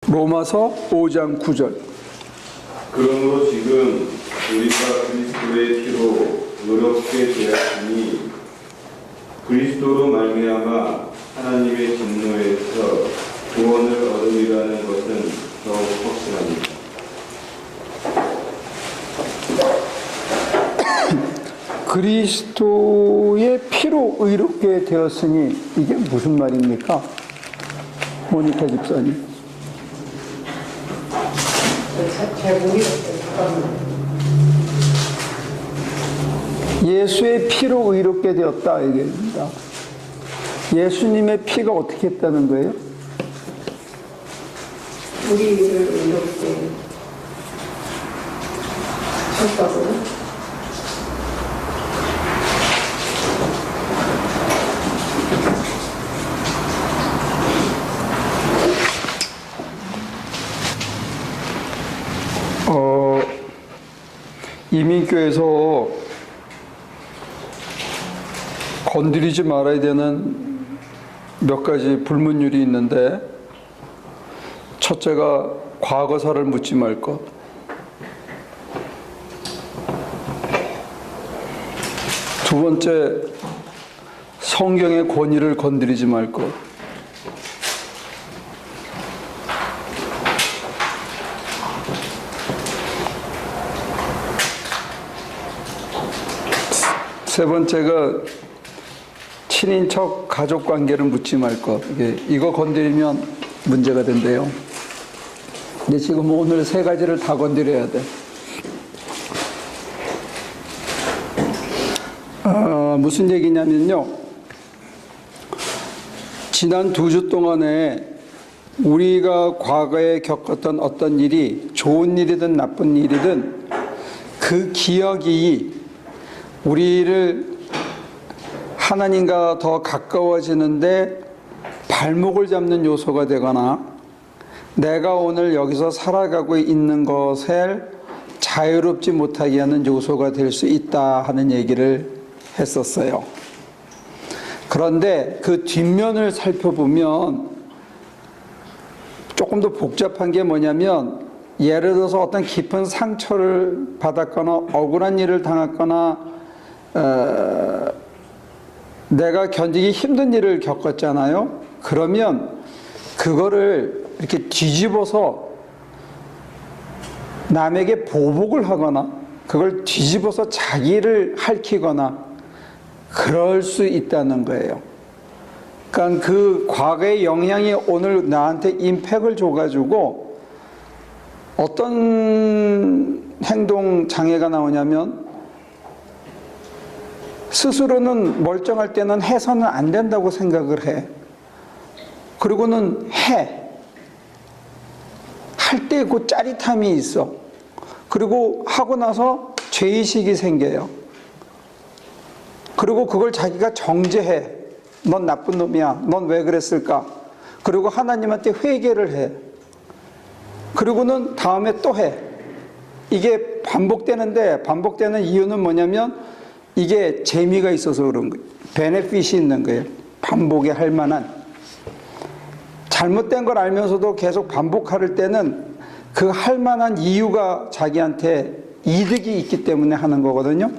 로마서 5장 9절. 그러므로 지금 우리가 그리스도의 피로 의롭게 되었으니 그리스도로 말미암아 하나님의 진노에서 구원을 얻으리라는 것은 더욱 확실합니다. 그리스도의 피로 의롭게 되었으니 이게 무슨 말입니까? 모니카 집사님. 잘 모르겠어요. 예수의 피로 의롭게 되었다 이겁니다. 예수님의 피가 어떻게 했다는 거예요? 우리를 이렇게 하셨다고요? 이민교에서 건드리지 말아야 되는 몇 가지 불문율이 있는데, 첫째가 과거사를 묻지 말 것, 두 번째 성경의 권위를 건드리지 말 것, 세 번째가 친인척 가족 관계를 묻지 말 것. 이거 건드리면 문제가 된대요. 근데 지금 오늘 세 가지를 다 건드려야 돼. 무슨 얘기냐면요, 지난 2주 동안에 우리가 과거에 겪었던 어떤 일이 좋은 일이든 나쁜 일이든 그 기억이 우리를 하나님과 더 가까워지는데 발목을 잡는 요소가 되거나 내가 오늘 여기서 살아가고 있는 것을 자유롭지 못하게 하는 요소가 될 수 있다 하는 얘기를 했었어요. 그런데 그 뒷면을 살펴보면 조금 더 복잡한 게 뭐냐면, 예를 들어서 어떤 깊은 상처를 받았거나 억울한 일을 당했거나 내가 견디기 힘든 일을 겪었잖아요. 그러면 그거를 이렇게 뒤집어서 남에게 보복을 하거나 그걸 뒤집어서 자기를 핥히거나 그럴 수 있다는 거예요. 그러니까 그 과거의 영향이 오늘 나한테 임팩을 줘가지고 어떤 행동 장애가 나오냐면, 스스로는 멀쩡할 때는 해서는 안 된다고 생각을 해. 그리고는 할 때 그 짜릿함이 있어. 그리고 하고 나서 죄의식이 생겨요. 그리고 그걸 자기가 정죄해. 넌 나쁜 놈이야. 넌 왜 그랬을까? 그리고 하나님한테 회개를 해. 그리고는 다음에 또 해. 이게 반복되는 이유는 뭐냐면, 이게 재미가 있어서 그런 거예요. 베네핏이 있는 거예요. 반복에 할 만한. 잘못된 걸 알면서도 계속 반복할 때는 그 할 만한 이유가 자기한테 이득이 있기 때문에 하는 거거든요.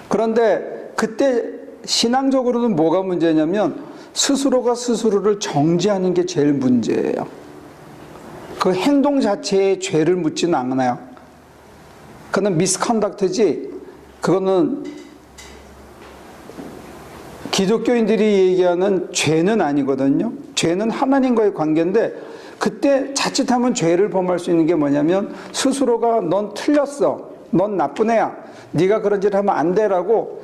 그런데 그때 신앙적으로는 뭐가 문제냐면, 스스로가 스스로를 정죄하는 게 제일 문제예요. 그 행동 자체에 죄를 묻지는 않아요. 그건 미스컨덕트지, 그거는 기독교인들이 얘기하는 죄는 아니거든요. 죄는 하나님과의 관계인데, 그때 자칫하면 죄를 범할 수 있는 게 뭐냐면, 스스로가 넌 틀렸어, 넌 나쁜 애야, 네가 그런 짓 하면 안 돼라고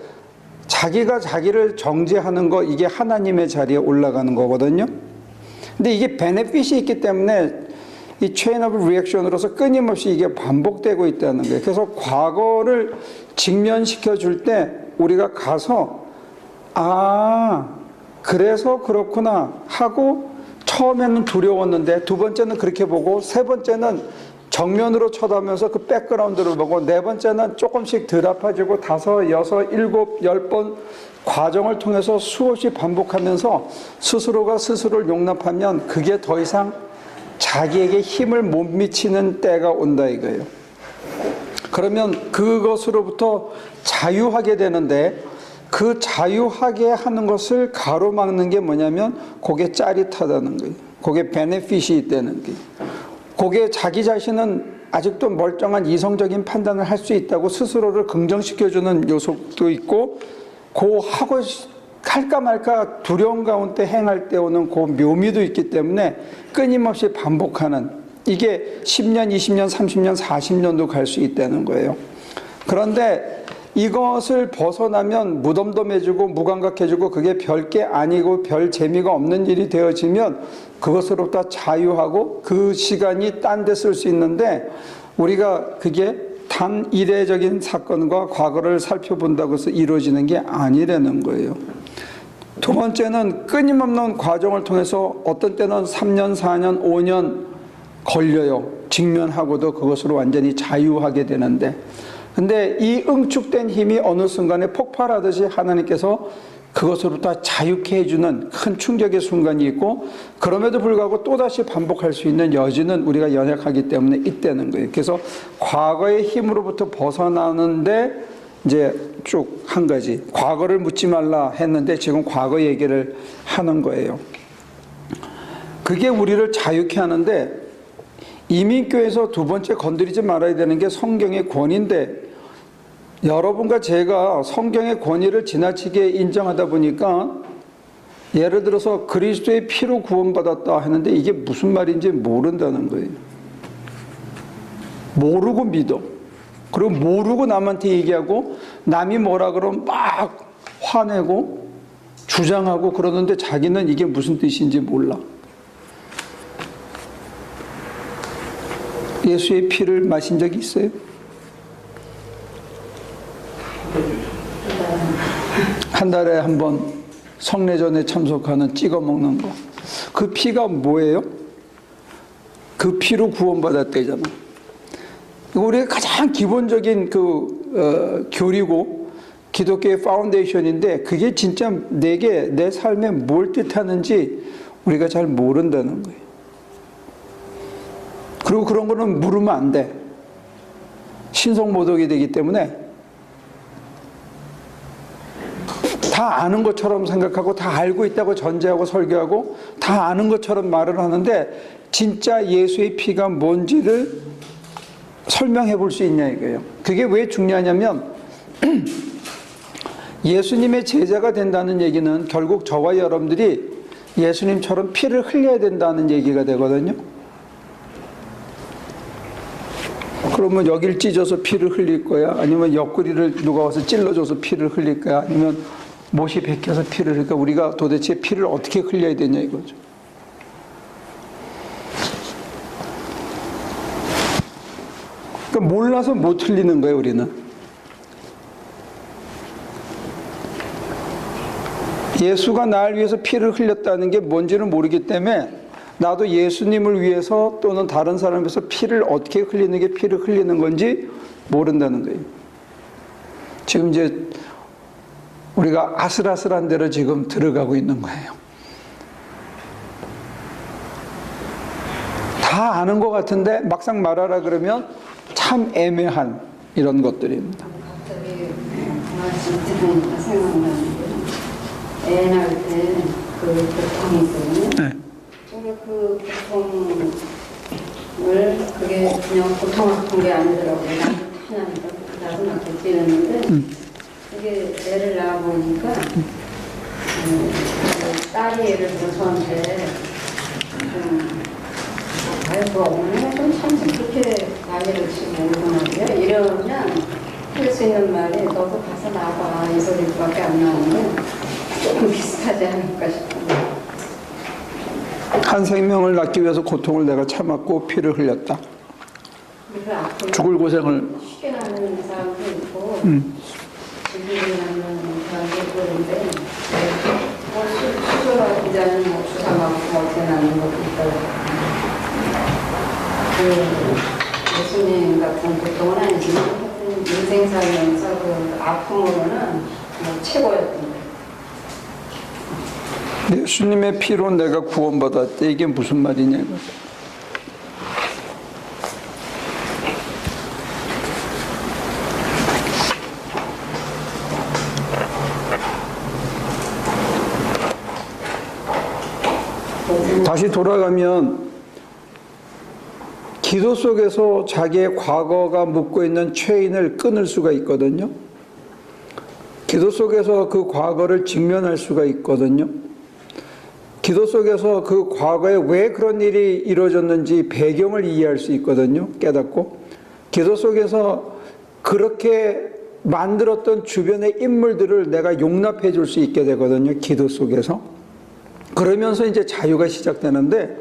자기가 자기를 정죄하는 거, 이게 하나님의 자리에 올라가는 거거든요. 근데 이게 베네핏이 있기 때문에 이 체인 오브 리액션으로서 끊임없이 이게 반복되고 있다는 거예요. 그래서 과거를 직면시켜 줄 때 우리가 가서 그래서 그렇구나 하고, 처음에는 두려웠는데 두 번째는 그렇게 보고, 세 번째는 정면으로 쳐다보면서 그 백그라운드를 보고, 네 번째는 조금씩 덜 아파지고, 5, 6, 7, 10번 과정을 통해서 수없이 반복하면서 스스로가 스스로를 용납하면 그게 더 이상 자기에게 힘을 못 미치는 때가 온다 이거예요. 그러면 그것으로부터 자유하게 되는데 그 자유하게 하는 것을 가로막는 게 뭐냐면 그게 짜릿하다는 거예요. 그게 베네핏이 있다는 거예요. 그게 자기 자신은 아직도 멀쩡한 이성적인 판단을 할 수 있다고 스스로를 긍정시켜주는 요소도 있고 그 하고 할까 말까 두려움 가운데 행할 때 오는 그 묘미도 있기 때문에 끊임없이 반복하는 이게 10년, 20년, 30년, 40년도 갈 수 있다는 거예요. 그런데 이것을 벗어나면 무덤덤해지고 무감각해지고 그게 별게 아니고 별 재미가 없는 일이 되어지면 그것으로부터 자유하고 그 시간이 딴 데 쓸 수 있는데 우리가 그게 단 이례적인 사건과 과거를 살펴본다고 해서 이루어지는 게 아니라는 거예요. 두 번째는 끊임없는 과정을 통해서 어떤 때는 3년, 4년, 5년 걸려요. 직면하고도 그것으로 완전히 자유하게 되는데 근데 이 응축된 힘이 어느 순간에 폭발하듯이 하나님께서 그것으로부터 자유케 해주는 큰 충격의 순간이 있고 그럼에도 불구하고 또다시 반복할 수 있는 여지는 우리가 연약하기 때문에 있다는 거예요. 그래서 과거의 힘으로부터 벗어나는데 이제 쭉 한 가지 과거를 묻지 말라 했는데 지금 과거 얘기를 하는 거예요. 그게 우리를 자유케 하는데 이민교에서 두 번째 건드리지 말아야 되는 게 성경의 권위인데 여러분과 제가 성경의 권위를 지나치게 인정하다 보니까 예를 들어서 그리스도의 피로 구원받았다 하는데 이게 무슨 말인지 모른다는 거예요. 모르고 믿어. 그리고 모르고 남한테 얘기하고 남이 뭐라 그러면 막 화내고 주장하고 그러는데 자기는 이게 무슨 뜻인지 몰라. 예수의 피를 마신 적이 있어요? 한 달에 한 번 성례전에 참석하는 찍어 먹는 거. 그 피가 뭐예요? 그 피로 구원받았대잖아. 우리의 가장 기본적인 교리고 기독교의 파운데이션인데 그게 진짜 내게 내 삶에 뭘 뜻하는지 우리가 잘 모른다는 거예요. 그리고 그런 거는 물으면 안 돼. 신성모독이 되기 때문에 다 아는 것처럼 생각하고 다 알고 있다고 전제하고 설교하고 다 아는 것처럼 말을 하는데 진짜 예수의 피가 뭔지를 설명해 볼 수 있냐 이거예요. 그게 왜 중요하냐면 예수님의 제자가 된다는 얘기는 결국 저와 여러분들이 예수님처럼 피를 흘려야 된다는 얘기가 되거든요. 그러면 여길 찢어서 피를 흘릴 거야? 아니면 옆구리를 누가 와서 찔러줘서 피를 흘릴 거야? 아니면 못이 베껴서 피를 흘릴까? 우리가 도대체 피를 어떻게 흘려야 되냐 이거죠. 그러니까 몰라서 못 흘리는 거예요, 우리는. 예수가 나를 위해서 피를 흘렸다는 게 뭔지를 모르기 때문에 나도 예수님을 위해서 또는 다른 사람을 위해서 피를 어떻게 흘리는 게 피를 흘리는 건지 모른다는 거예요. 지금 이제 우리가 아슬아슬한 대로 지금 들어가고 있는 거예요. 다 아는 것 같은데 막상 말하라 그러면 참 애매한 이런 것들입니다. 갑자기 말씀 들으니까 생각나는데 애 낳을 때 그 고통이 있거든요. 네. 근데 그 고통을 그게 그냥 고통 아픈 게 아니더라고요. 하나니까 나도 낳고 뛰었는데 이게 애를 낳아 보니까 딸이 예를 들어 저한테 아유 그 어머니가 좀 참 그렇게 나이를 지금 오르구나 이러면 할 수 있는 말이 너도 가서 나와봐 이 소리밖에 안 나오는데 조금 비슷하지 않을까 싶어요. 한 생명을 낳기 위해서 고통을 내가 참았고 피를 흘렸다. 죽을 고생을 쉽게 낳는 사람도 있고 죽이게 낳는 사람도 있고 그런데 수술하기 전에 뭐 주사 맞고 어떻게 낳는 것도 있더라고요. 그 예수님 같은 고통은 아니지만 하여튼 인생 살면서 그 아픔으로는 뭐 최고였던 거예요. 예수님의 피로 내가 구원받았대. 이게 무슨 말이냐 이거. 다시 돌아가면 기도 속에서 자기의 과거가 묻고 있는 죄인을 끊을 수가 있거든요. 기도 속에서 그 과거를 직면할 수가 있거든요. 기도 속에서 그 과거에 왜 그런 일이 이루어졌는지 배경을 이해할 수 있거든요. 깨닫고. 기도 속에서 그렇게 만들었던 주변의 인물들을 내가 용납해 줄 수 있게 되거든요. 기도 속에서. 그러면서 이제 자유가 시작되는데,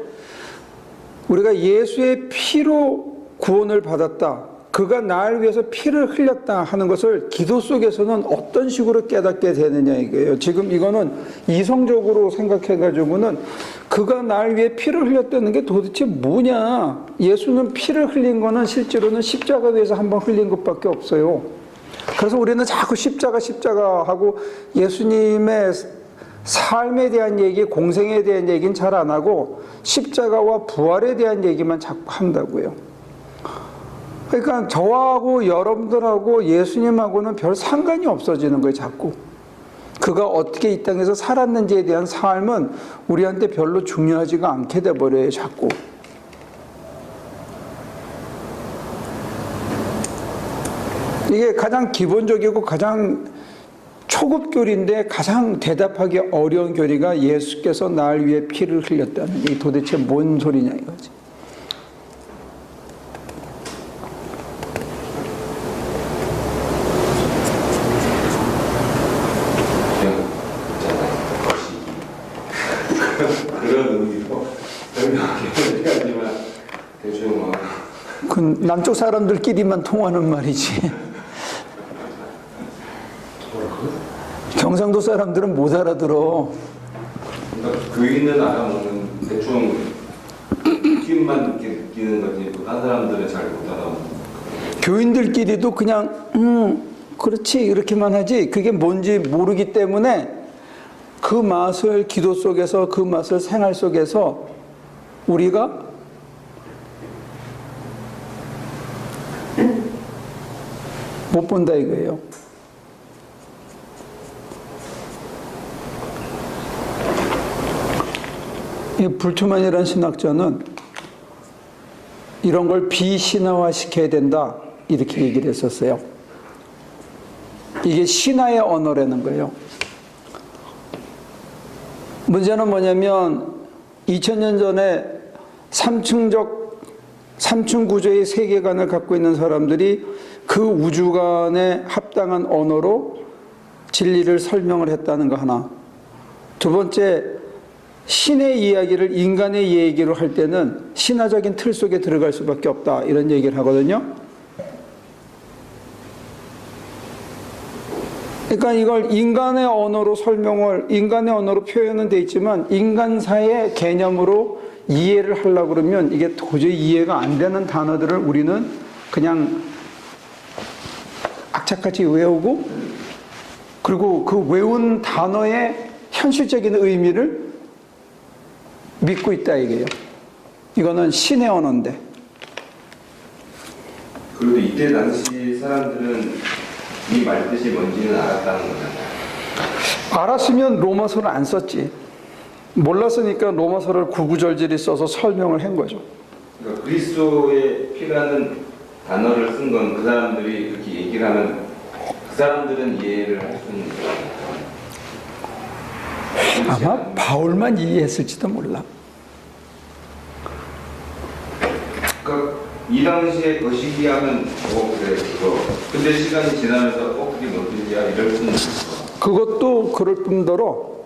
우리가 예수의 피로 구원을 받았다, 그가 나를 위해서 피를 흘렸다 하는 것을 기도 속에서는 어떤 식으로 깨닫게 되느냐 이거예요. 지금 이거는 이성적으로 생각해가지고는 그가 나를 위해 피를 흘렸다는 게 도대체 뭐냐. 예수는 피를 흘린 거는 실제로는 십자가 위에서 한번 흘린 것밖에 없어요. 그래서 우리는 자꾸 십자가 하고 예수님의 삶에 대한 얘기, 공생에 대한 얘기는 잘 안 하고 십자가와 부활에 대한 얘기만 자꾸 한다고요. 그러니까 저하고 여러분들하고 예수님하고는 별 상관이 없어지는 거예요, 자꾸. 그가 어떻게 이 땅에서 살았는지에 대한 삶은 우리한테 별로 중요하지가 않게 돼버려요, 자꾸. 이게 가장 기본적이고 가장 초급 교리인데 가장 대답하기 어려운 교리가 예수께서 나를 위해 피를 흘렸다는 게 도대체 뭔 소리냐 이거지. 그런 의미로 설명하기는 하지만 대충 그 남쪽 사람들끼리만 통하는 말이지. 경상도 사람들은 못 알아들어. 그러니까 교인은 알아먹는 대충 느낌만 느끼는 거지 또 다른 사람들은 잘 못 알아먹는. 교인들끼리도 그냥 그렇지 이렇게만 하지 그게 뭔지 모르기 때문에 그 맛을 기도 속에서 그 맛을 생활 속에서 우리가 못 본다 이거예요. 이 불투만이라는 신학자는 이런 걸 비신화화 시켜야 된다 이렇게 얘기를 했었어요. 이게 신화의 언어라는 거예요. 문제는 뭐냐면 2000년 전에 3층 구조의 세계관을 갖고 있는 사람들이 그 우주관에 합당한 언어로 진리를 설명을 했다는 거 하나. 두 번째, 신의 이야기를 인간의 얘기로 할 때는 신화적인 틀 속에 들어갈 수밖에 없다 이런 얘기를 하거든요. 그러니까 이걸 인간의 언어로 인간의 언어로 표현은 돼 있지만 인간사의 개념으로 이해를 하려고 그러면 이게 도저히 이해가 안 되는 단어들을 우리는 그냥 악착같이 외우고 그리고 그 외운 단어의 현실적인 의미를 믿고 있다 이게요. 이거는 신의 언어인데. 그래도 이때 당시 사람들은 이 말뜻이 뭔지는 알았다는 거잖아요. 알았으면 로마서를 안 썼지. 몰랐으니까 로마서를 구구절절히 써서 설명을 한 거죠. 그러니까 그리스도의 피라는 단어를 쓴 건 그 사람들이 그렇게 얘기를 하면 그 사람들은 이해를 할 수 있는 거예요. 아마 바울만 이해했을지도 몰라. 그러니까 이 당시에 거시기 하면 그래 그거. 근데 시간이 지나면서 그게 뭔 뜻이야 이럴 수는 있어. 그것도 그럴 뿐더러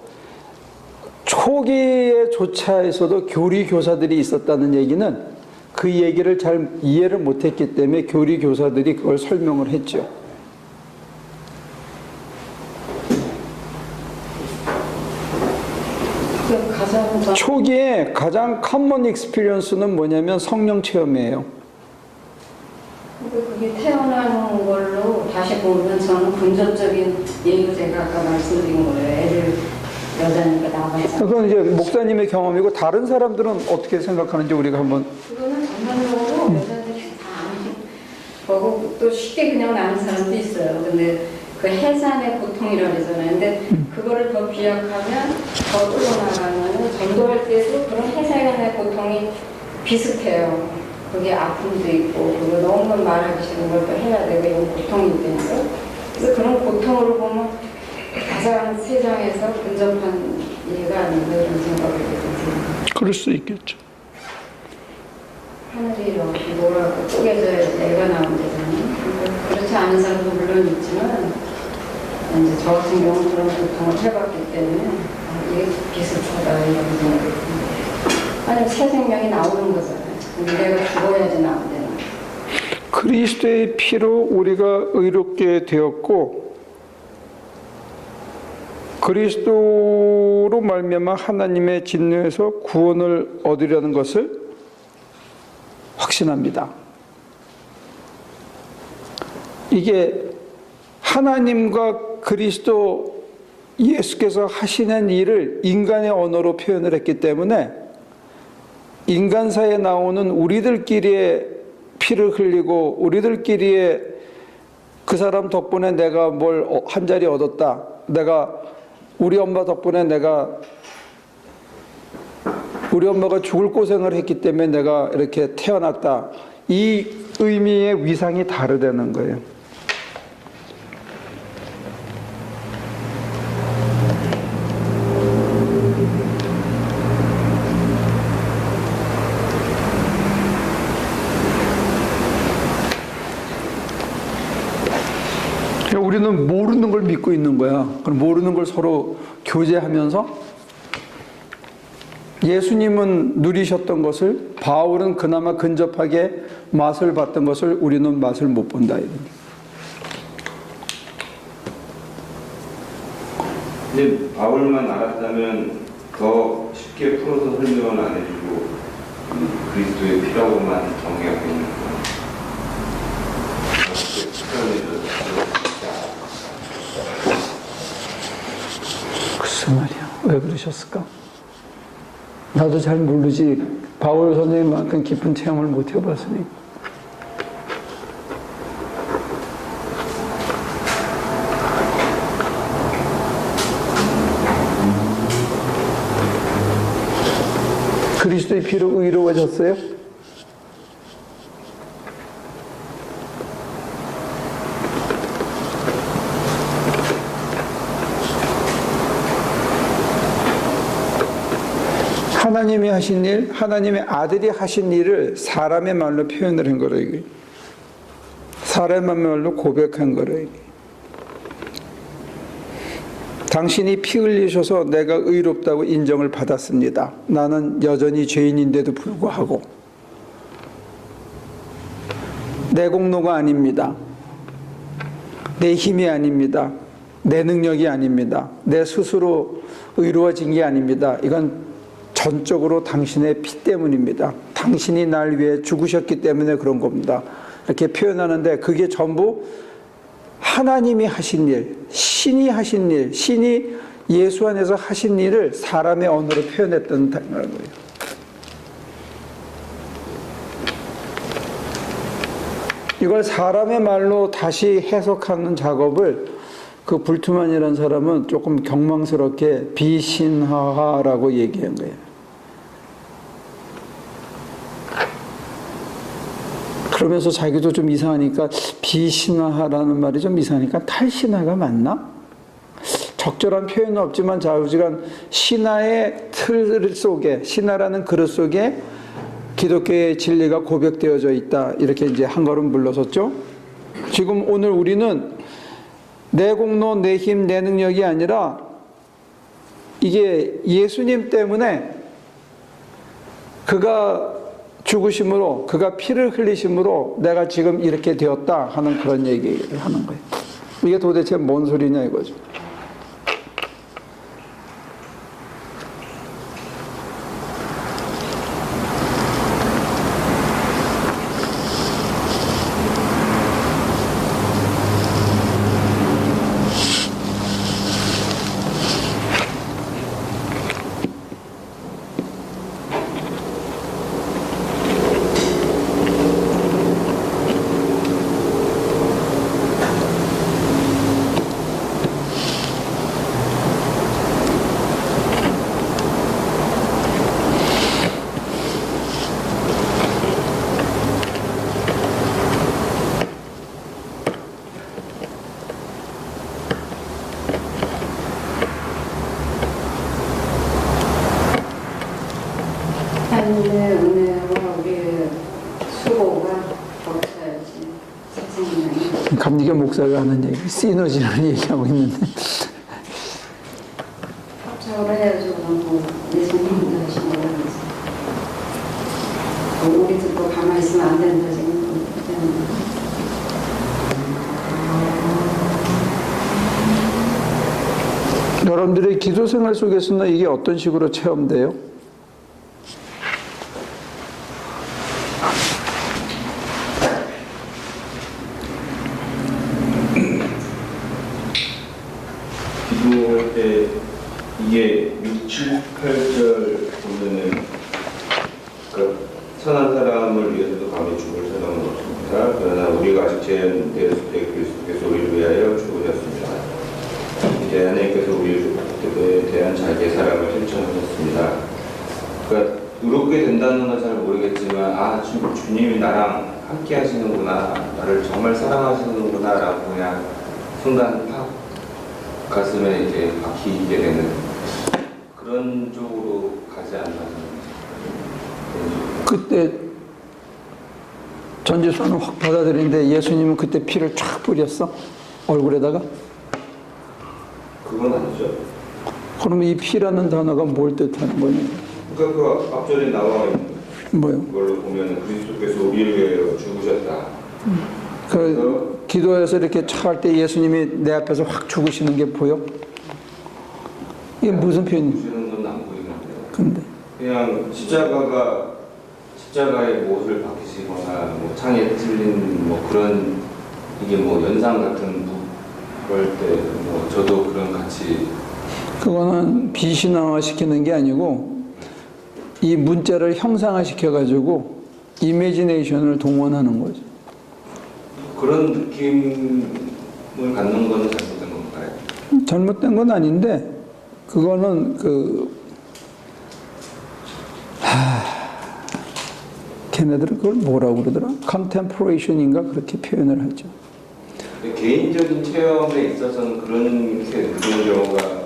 초기의 조차에서도 교리 교사들이 있었다는 얘기는 그 얘기를 잘 이해를 못했기 때문에 교리 교사들이 그걸 설명을 했죠. 초기에 가장 커먼 익스피리언스는 뭐냐면 성령 체험이에요. 그게 태어나는 걸로 다시 보면 저는 금전적인 예로 제가 아까 말씀드린 거예요. 애들 여자니까 나가자. 그건 이제 목사님의 경험이고 다른 사람들은 어떻게 생각하는지 우리가 한번. 그거는 전반적으로 여자들이 다 아는 거고 또 쉽게 그냥 나는 사람도 있어요. 근데 그 해산의 고통이라고 그러잖아요. 근데 그거를 더 비약하면 더 끌어나가면 전도할 때도 그런 회사간의 고통이 비슷해요. 그게 아픔도 있고, 그리고 너무 말하기 싫은 걸 또 해야 되고, 이건 고통이 있다니까. 그래서 그런 고통으로 보면 가장 세상에서 근접한 일가 아닌가 이런 생각이 들어요. 그럴 수 있겠죠. 하늘이 이렇게 노랗고 쪼개져야 애가 나온다잖아요. 그렇지 않은 사람도 물론 있지만, 이제 저 같은 경우는 그런 고통을 해봤기 때문에, 이게 비슷하다 이런 생각이 듭니다. 아니, 새 생명이 나오는 거잖아요. 내가 죽어야지 나온다는. 그리스도의 피로 우리가 의롭게 되었고 그리스도로 말미암아 하나님의 진노에서 구원을 얻으려는 것을 확신합니다. 이게 하나님과 그리스도 예수께서 하시는 일을 인간의 언어로 표현을 했기 때문에 인간사에 나오는 우리들끼리의 피를 흘리고 우리들끼리의 그 사람 덕분에 내가 뭘 한 자리 얻었다. 내가 우리 엄마 덕분에 우리 엄마가 죽을 고생을 했기 때문에 내가 이렇게 태어났다. 이 의미의 위상이 다르다는 거예요. 우리는 모르는 걸 믿고 있는 거야. 그럼 모르는 걸 서로 교제하면서 예수님은 누리셨던 것을, 바울은 그나마 근접하게 맛을 봤던 것을 우리는 맛을 못 본다. 근데 바울만 알았다면 더 쉽게 풀어서 설명을 안 해주고 그리스도의 피라고만 정의하고 있는 거야. 글쎄 말이야. 왜 그러셨을까? 나도 잘 모르지. 바울 선생님만큼 깊은 체험을 못 해봤으니. 그리스도의 피로 의로워졌어요? 하나님이 하신 일, 하나님의 아들이 하신 일을 사람의 말로 표현을 한 거라 이게. 사람의 말로 고백한 거라 이게. 당신이 피 흘리셔서 내가 의롭다고 인정을 받았습니다. 나는 여전히 죄인인데도 불구하고 내 공로가 아닙니다. 내 힘이 아닙니다. 내 능력이 아닙니다. 내 스스로 의로워진 게 아닙니다. 이건 전적으로 당신의 피 때문입니다. 당신이 날 위해 죽으셨기 때문에 그런 겁니다. 이렇게 표현하는데 그게 전부 하나님이 하신 일, 신이 하신 일, 신이 예수 안에서 하신 일을 사람의 언어로 표현했던 거예요. 이걸 사람의 말로 다시 해석하는 작업을 그 불투만이라는 사람은 조금 경망스럽게 비신하하라고 얘기한 거예요. 그러면서 자기도 좀 이상하니까 비신화라는 말이 좀 이상하니까 탈신화가 맞나? 적절한 표현은 없지만 좌우지간 신화의 틀 속에, 신화라는 그릇 속에 기독교의 진리가 고백되어져 있다. 이렇게 이제 한 걸음 물러섰죠. 지금 오늘 우리는 내 공로, 내 힘, 내 능력이 아니라 이게 예수님 때문에 그가 죽으심으로, 그가 피를 흘리심으로 내가 지금 이렇게 되었다 하는 그런 얘기를 하는 거예요. 이게 도대체 뭔 소리냐 이거죠. 감리교 목사가 하는 얘기, 시너지라는 얘기하고 있는데. 합작을 해야죠. 뭐 예수님 하신 거라면서. 우리들도 가만히 있으면 안 된다 지금. 여러분들의 기도 생활 속에서는 이게 어떤 식으로 체험돼요? 기도할 때 이게 6, 7, 8절 보면은 그러니까 선한 사람을 위해서도 감히 죽을 사람은 없습니다. 그러나 우리가 아직 제한되었을 때 그리스도께서 우리를 위하여 죽으셨습니다. 이제 하나님께서 우리에 대한 자기의 사랑을 실천하셨습니다. 그러니까 이렇게 된다는 건 잘 모르겠지만 아 주님이 나랑 함께 하시는구나, 나를 정말 사랑하시는구나 라고 그냥 순간 팍 가슴에 이제 박히게 되는 그런 쪽으로 가지 않나. 그때 전지수는 확 받아들이는데 예수님은 그때 피를 쫙 뿌렸어? 얼굴에다가? 그건 아니죠. 그러면 이 피라는 단어가 뭘 뜻하는 거냐? 그러니까 그 앞절에 나와 있는 뭐요? 그걸로 보면 그리스도께서 우리를 위하여 죽으셨다. 그 기도해서 이렇게 찰 때 예수님이 내 앞에서 확 죽으시는 게 보여? 이게 무슨 표현이야? 죽으시는 건 안 보이는데요. 근데 그냥 십자가에 못을 박히시거나 뭐 창에 찔린 뭐 그런 이게 뭐 연상 같은 그럴 때 뭐 저도 그런 같이 그거는 비신앙화 시키는 게 아니고 이 문자를 형상화 시켜가지고 이미지네이션을 동원하는 거죠. 그런 느낌을 갖는 거는 잘못된 건가요? 잘못된 건 아닌데 그거는 걔네들은 그걸 뭐라고 그러더라? 컨템포레이션인가 그렇게 표현을 하죠. 개인적인 체험에 있어서는 그런 경우가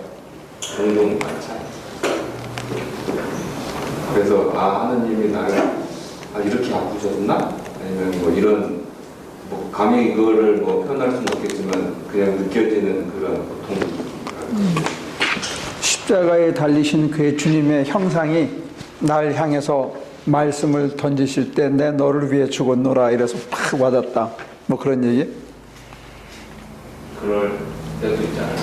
종종 많잖아요. 그래서 하나님이 나를 이렇게 아프셨나? 아니면 뭐 이런 뭐 감히 이거를 뭐 표현할 수는 없겠지만 그냥 느껴지는 그런 고통. 십자가에 달리신 그의 주님의 형상이 날 향해서 말씀을 던지실 때 내 너를 위해 죽었노라 이래서 팍 와닿다. 뭐 그런 얘기? 그럴 때도 있잖아요.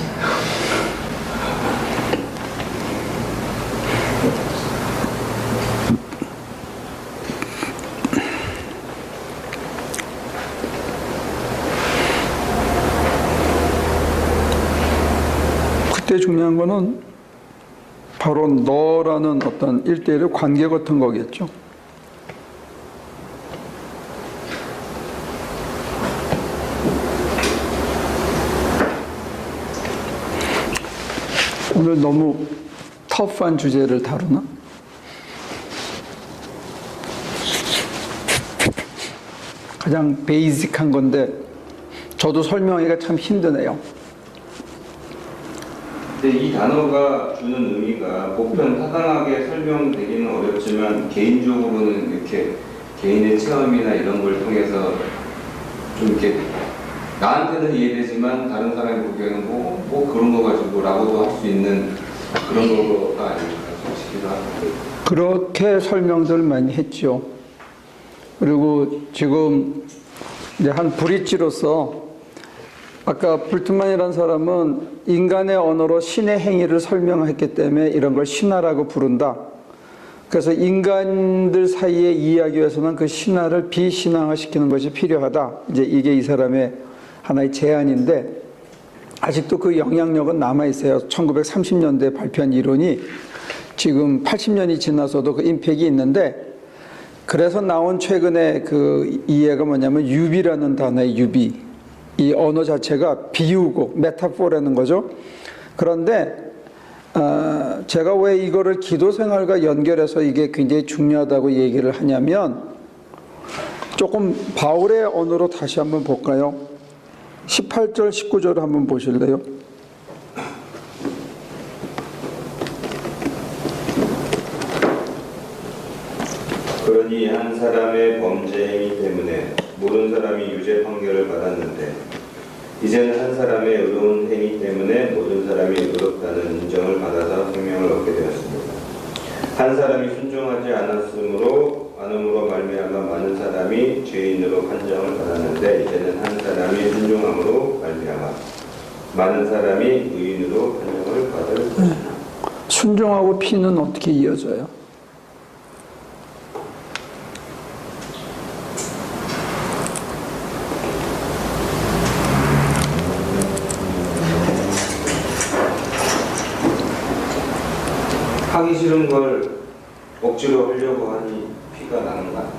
그때 중요한 거는 바로 너라는 어떤 일대일의 관계 같은 거겠죠. 오늘 너무 터프한 주제를 다루나? 가장 베이직한 건데 저도 설명하기가 참 힘드네요. 근데 이 단어가 주는 의미가 보편타당하게 설명되기는 어렵지만 개인적으로는 이렇게 개인의 체험이나 이런 걸 통해서 좀 이렇게 나한테는 이해되지만 다른 사람이 보기에는 뭐 그런 거 가지고 라고도 할 수 있는 그런 거가 아닐까 싶기도 하고. 그렇게 설명들 많이 했죠. 그리고 지금 이제 한 브릿지로서 아까 불트만이라는 사람은 인간의 언어로 신의 행위를 설명했기 때문에 이런 걸 신화라고 부른다. 그래서 인간들 사이에 이해하기 위해서는 그 신화를 비신앙화시키는 것이 필요하다. 이제 이게 이 사람의 하나의 제안인데 아직도 그 영향력은 남아있어요. 1930년대에 발표한 이론이 지금 80년이 지나서도 그 임팩이 있는데 그래서 나온 최근에 그 이해가 뭐냐면 유비라는 단어의 유비. 이 언어 자체가 비유고 메타포라는 거죠. 그런데 제가 왜 이거를 기도 생활과 연결해서 이게 굉장히 중요하다고 얘기를 하냐면 조금 바울의 언어로 다시 한번 볼까요? 18절, 19절을 한번 보실래요? 그러니 한 사람의 범죄 행위 때문에 모든 사람이 유죄 판결을 받았는데 이제는 한 사람의 의로운 행위 때문에 모든 사람이 의롭다는 인정을 받아서 생명을 얻게 되었습니다. 한 사람이 순종하지 않음으로 말미암아 많은 사람이 죄인으로 판정을 받았는데 이제는 한 사람이 순종함으로 말미암아 많은 사람이 의인으로 판정을 받을 것입니다. 순종하고 피는 어떻게 이어져요? 하기 싫은 걸 억지로 하려고 하니 피가 나는가?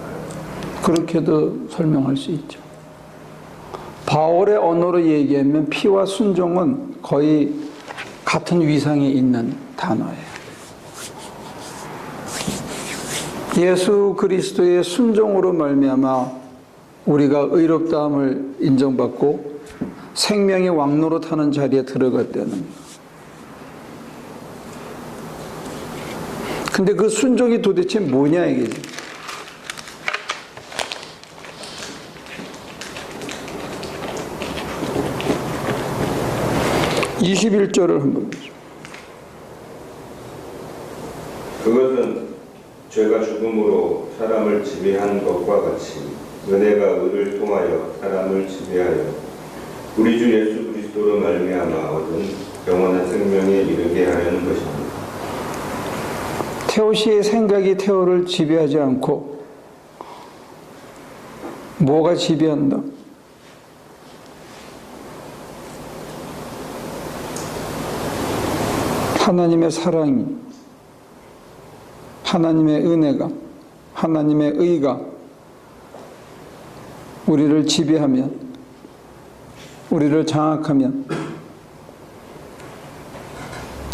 그렇게도 설명할 수 있죠. 바울의 언어로 얘기하면 피와 순종은 거의 같은 위상에 있는 단어예요. 예수 그리스도의 순종으로 말미암아 우리가 의롭다함을 인정받고 생명의 왕노로 타는 자리에 들어갔다는 거예요. 근데 그 순종이 도대체 뭐냐 이게. 21절을 한번 보죠. 그것은 죄가 죽음으로 사람을 지배한 것과 같이 은혜가 의를 통하여 사람을 지배하여 우리 주 예수 그리스도로 말미암아 얻은 영원한 생명에 이르게 하려는 것입니다. 테오 씨의 생각이 테오를 지배하지 않고 뭐가 지배한다? 하나님의 사랑이, 하나님의 은혜가, 하나님의 의가 우리를 지배하면, 우리를 장악하면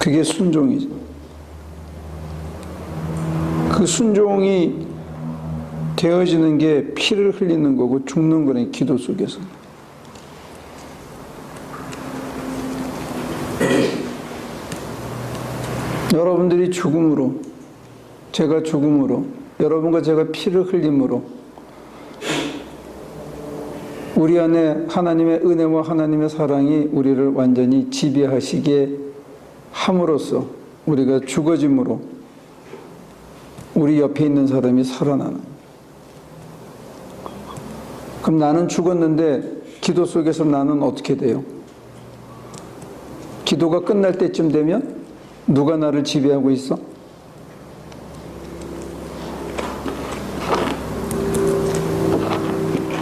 그게 순종이죠. 그 순종이 되어지는 게 피를 흘리는 거고 죽는 거네, 기도 속에서. 여러분들이 죽음으로, 제가 죽음으로, 여러분과 제가 피를 흘림으로 우리 안에 하나님의 은혜와 하나님의 사랑이 우리를 완전히 지배하시게 함으로써 우리가 죽어짐으로 우리 옆에 있는 사람이 살아나는. 그럼 나는 죽었는데 기도 속에서 나는 어떻게 돼요? 기도가 끝날 때쯤 되면 누가 나를 지배하고 있어?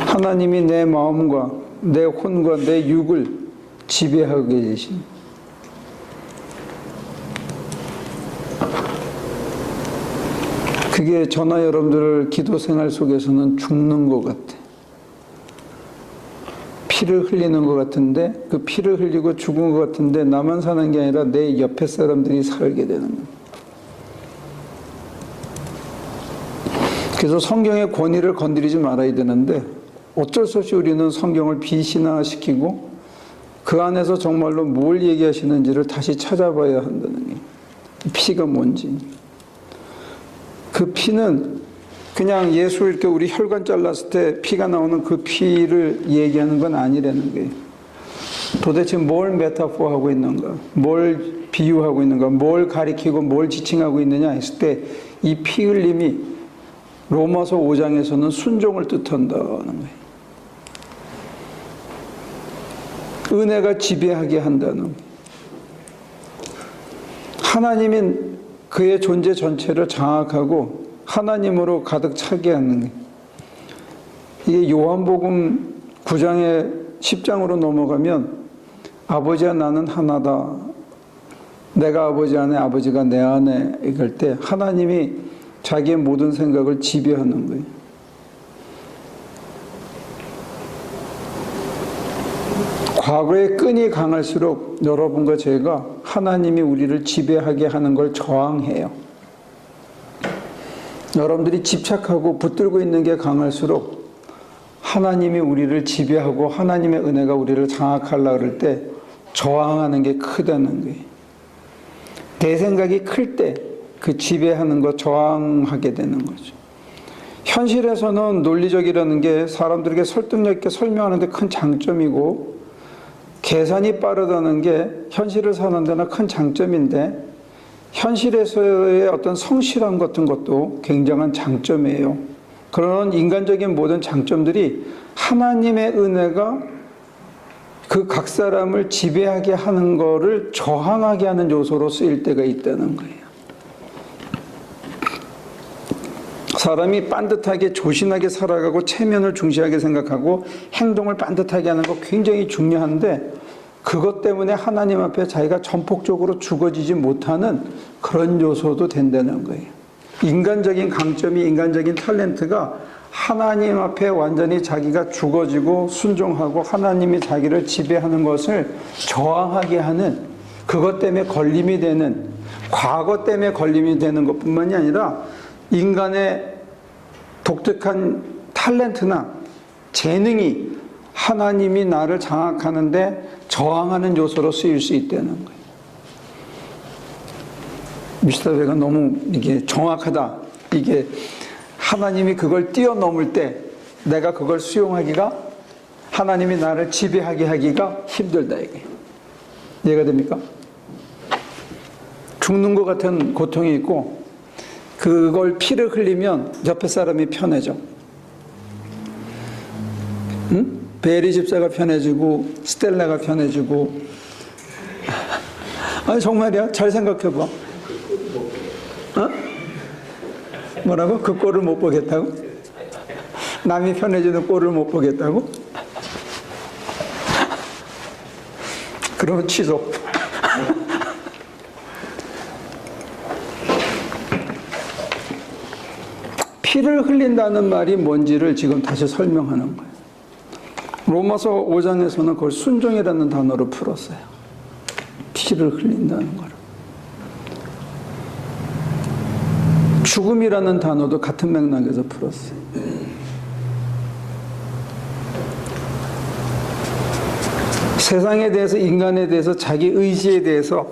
하나님이 내 마음과 내 혼과 내 육을 지배하고 계신. 그게 저나 여러분들 기도 생활 속에서는 죽는 것 같아. 피를 흘리는 것 같은데, 그 피를 흘리고 죽은 것 같은데 나만 사는 게 아니라 내 옆에 사람들이 살게 되는 거예요. 그래서 성경의 권위를 건드리지 말아야 되는데 어쩔 수 없이 우리는 성경을 비신화시키고 그 안에서 정말로 뭘 얘기하시는지를 다시 찾아봐야 한다는 게, 피가 뭔지. 그 피는 그냥 예수 이렇게 우리 혈관 잘랐을 때 피가 나오는 그 피를 얘기하는 건 아니라는 거예요. 도대체 뭘 메타포하고 있는가, 뭘 비유하고 있는가, 뭘 가리키고 뭘 지칭하고 있느냐 했을 때 이 피 흘림이 로마서 5장에서는 순종을 뜻한다는 거예요. 은혜가 지배하게 한다는 거예요. 하나님이 그의 존재 전체를 장악하고 하나님으로 가득 차게 하는 거예요. 이게 요한복음 9장에 10장으로 넘어가면 아버지와 나는 하나다. 내가 아버지 안에 아버지가 내 안에 이럴 때 하나님이 자기의 모든 생각을 지배하는 거예요. 과거의 끈이 강할수록 여러분과 제가 하나님이 우리를 지배하게 하는 걸 저항해요. 여러분들이 집착하고 붙들고 있는 게 강할수록 하나님이 우리를 지배하고 하나님의 은혜가 우리를 장악하려고 그럴 때 저항하는 게 크다는 거예요. 내 생각이 클 때 그 지배하는 거 저항하게 되는 거죠. 현실에서는 논리적이라는 게 사람들에게 설득력 있게 설명하는 데 큰 장점이고 계산이 빠르다는 게 현실을 사는 데는 큰 장점인데 현실에서의 어떤 성실함 같은 것도 굉장한 장점이에요. 그런 인간적인 모든 장점들이 하나님의 은혜가 그 각 사람을 지배하게 하는 거를 저항하게 하는 요소로 쓰일 때가 있다는 거예요. 사람이 반듯하게 조신하게 살아가고 체면을 중시하게 생각하고 행동을 반듯하게 하는 거 굉장히 중요한데 그것 때문에 하나님 앞에 자기가 전폭적으로 죽어지지 못하는 그런 요소도 된다는 거예요. 인간적인 강점이 인간적인 탤런트가 하나님 앞에 완전히 자기가 죽어지고 순종하고 하나님이 자기를 지배하는 것을 저항하게 하는 그것 때문에 걸림이 되는 과거 때문에 걸림이 되는 것뿐만이 아니라 인간의 독특한 탤런트나 재능이 하나님이 나를 장악하는데 저항하는 요소로 쓰일 수 있다는 거예요. 미스터 가 너무 이게 정확하다. 이게 하나님이 그걸 뛰어넘을 때 내가 그걸 수용하기가 하나님이 나를 지배하게 하기가 힘들다 이게. 이해가 됩니까? 죽는 것 같은 고통이 있고 그걸 피를 흘리면 옆에 사람이 편해져. 응? 베리 집사가 편해지고 스텔라가 편해지고 아니 정말이야. 잘 생각해봐. 어? 뭐라고? 그 꼴을 못 보겠다고? 남이 편해지는 꼴을 못 보겠다고? 그러면 취소. 피를 흘린다는 말이 뭔지를 지금 다시 설명하는 거예요. 로마서 5장에서는 그걸 순종이라는 단어로 풀었어요. 피를 흘린다는 거를. 죽음이라는 단어도 같은 맥락에서 풀었어요. 세상에 대해서, 인간에 대해서, 자기 의지에 대해서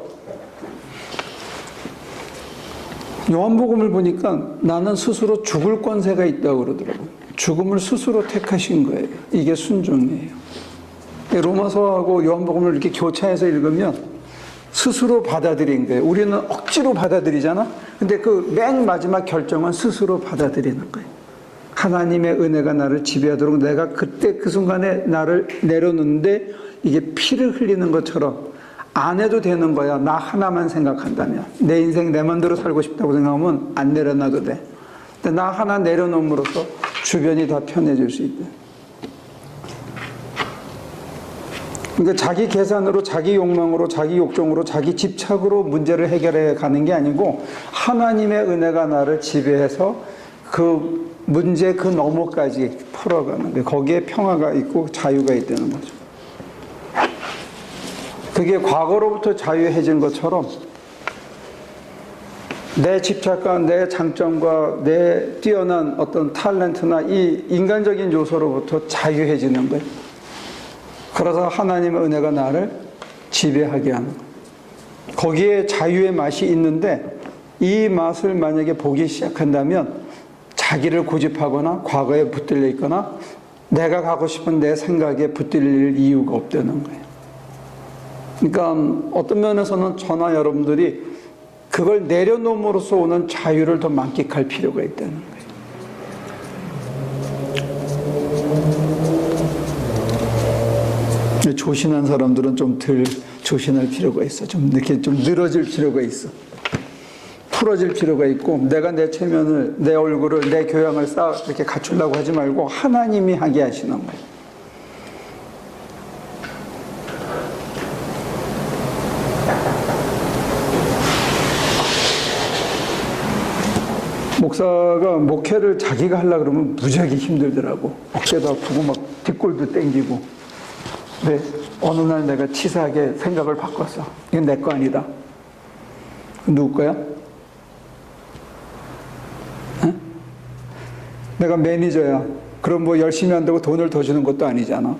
요한복음을 보니까 나는 스스로 죽을 권세가 있다고 그러더라고요. 죽음을 스스로 택하신 거예요. 이게 순종이에요. 로마서하고 요한복음을 이렇게 교차해서 읽으면 스스로 받아들인 거예요. 우리는 억지로 받아들이잖아. 근데 그 맨 마지막 결정은 스스로 받아들이는 거예요. 하나님의 은혜가 나를 지배하도록 내가 그때 그 순간에 나를 내려놓는데 이게 피를 흘리는 것처럼 안 해도 되는 거야. 나 하나만 생각한다면. 내 인생 내 맘대로 살고 싶다고 생각하면 안 내려놔도 돼. 근데 나 하나 내려놓음으로써 주변이 다 편해질 수 있대. 그러니까 자기 계산으로, 자기 욕망으로, 자기 욕정으로, 자기 집착으로 문제를 해결해 가는 게 아니고 하나님의 은혜가 나를 지배해서 그 문제 그 너머까지 풀어가는 거예요. 거기에 평화가 있고 자유가 있다는 거죠. 그게 과거로부터 자유해진 것처럼 내 집착과 내 장점과 내 뛰어난 어떤 탤런트나 이 인간적인 요소로부터 자유해지는 거예요. 그래서 하나님의 은혜가 나를 지배하게 하는 거예요. 거기에 자유의 맛이 있는데 이 맛을 만약에 보기 시작한다면 자기를 고집하거나 과거에 붙들려 있거나 내가 가고 싶은 내 생각에 붙들릴 이유가 없다는 거예요. 그러니까 어떤 면에서는 저나 여러분들이 그걸 내려놓음으로써 오는 자유를 더 만끽할 필요가 있다는 거예요. 조신한 사람들은 좀 덜 조신할 필요가 있어. 좀 이렇게 좀 늘어질 필요가 있어. 풀어질 필요가 있고 내가 내 체면을, 내 얼굴을, 내 교양을 이렇게 갖추려고 하지 말고 하나님이 하게 하시는 거예요. 목사가 목회를 자기가 하려고 그러면 무지하게 힘들더라고. 어깨도 아프고 막 뒷골도 땡기고. 근데 어느 날 내가 치사하게 생각을 바꿨어. 이건 내 거 아니다. 누구 거야? 응? 내가 매니저야. 그럼 뭐 열심히 한다고 돈을 더 주는 것도 아니잖아.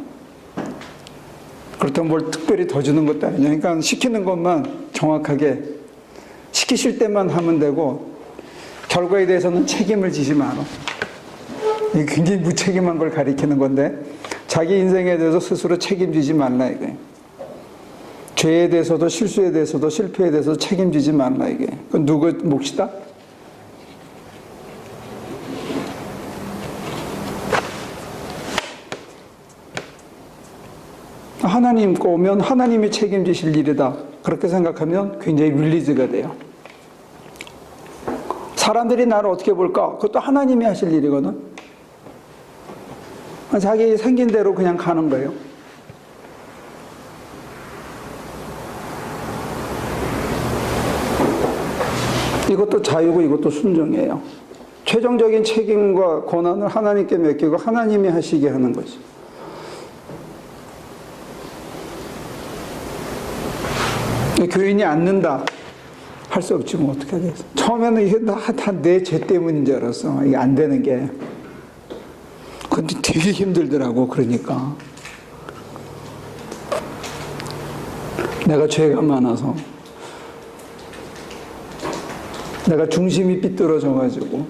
그렇다면 뭘 특별히 더 주는 것도 아니냐. 그러니까 시키는 것만 정확하게 시키실 때만 하면 되고 결과에 대해서는 책임을 지지 마라. 이게 굉장히 무책임한 걸 가리키는 건데 자기 인생에 대해서 스스로 책임지지 말라 이거예요. 죄에 대해서도 실수에 대해서도 실패에 대해서도 책임지지 말라 이게. 그건 누구 몫이다? 하나님 거면 하나님이 책임지실 일이다. 그렇게 생각하면 굉장히 릴리즈가 돼요. 사람들이 나를 어떻게 볼까? 그것도 하나님이 하실 일이거든. 자기 생긴 대로 그냥 가는 거예요. 이것도 자유고 이것도 순종이에요. 최종적인 책임과 권한을 하나님께 맡기고 하나님이 하시게 하는 거죠. 교인이 앉는다 할 수 없지 뭐 어떻게 하겠어. 처음에는 이게 다 내 죄 때문인 줄 알았어. 이게 안 되는 게. 근데 되게 힘들더라고. 그러니까 내가 죄가 많아서 내가 중심이 삐뚤어져가지고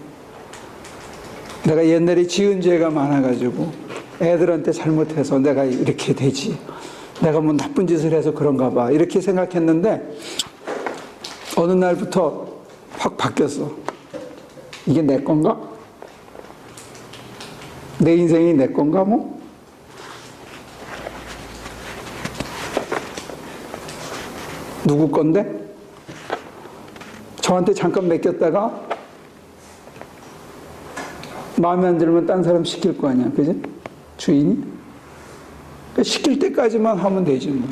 내가 옛날에 지은 죄가 많아가지고 애들한테 잘못해서 내가 이렇게 되지. 내가 뭐 나쁜 짓을 해서 그런가 봐. 이렇게 생각했는데 어느 날부터 확 바뀌었어. 이게 내 건가? 내 인생이 내 건가 뭐? 누구 건데? 저한테 잠깐 맡겼다가 마음에 안 들면 딴 사람 시킬 거 아니야. 그지? 주인이? 시킬 때까지만 하면 되지 뭐.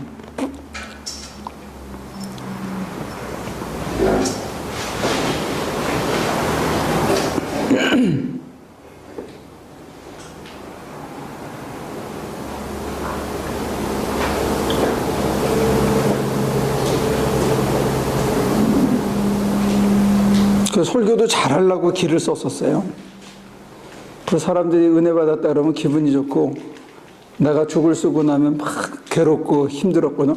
그 설교도 잘하려고 기를 썼었어요. 그 사람들이 은혜 받았다 그러면 기분이 좋고 내가 죽을 쓰고 나면 막 괴롭고 힘들었거든.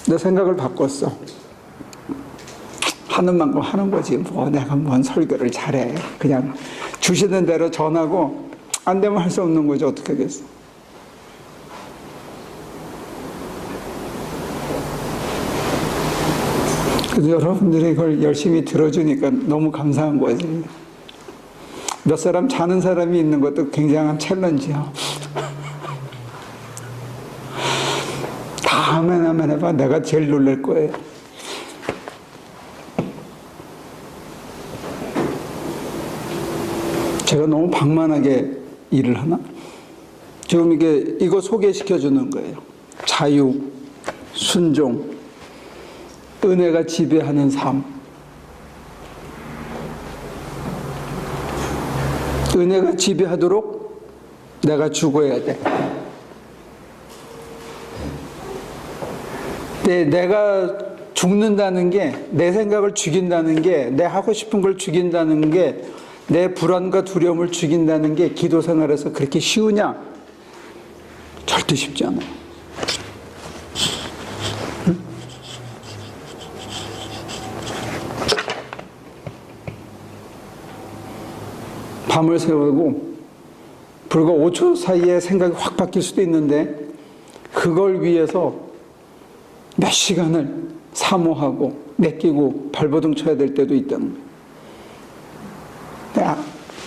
내 생각을 바꿨어. 하는 만큼 하는 거지. 뭐 내가 뭔 설교를 잘해. 그냥 주시는 대로 전하고 안 되면 할 수 없는 거지. 어떻게 하겠어. 그래서 여러분들이 그걸 열심히 들어주니까 너무 감사한 거지. 몇 사람 자는 사람이 있는 것도 굉장한 챌린지야. 다 하면 해봐. 내가 제일 놀랄 거예요. 제가 너무 방만하게 일을 하나? 지금 이거 소개시켜 주는 거예요. 자유, 순종, 은혜가 지배하는 삶. 은혜가 지배하도록 내가 죽어야 돼. 내가 죽는다는 게, 내 생각을 죽인다는 게, 내 하고 싶은 걸 죽인다는 게, 내 불안과 두려움을 죽인다는 게 기도 생활에서 그렇게 쉬우냐? 절대 쉽지 않아요. 밤을 새우고 불과 5초 사이에 생각이 확 바뀔 수도 있는데 그걸 위해서 몇 시간을 사모하고 맡기고 발버둥 쳐야 될 때도 있다는 거예요.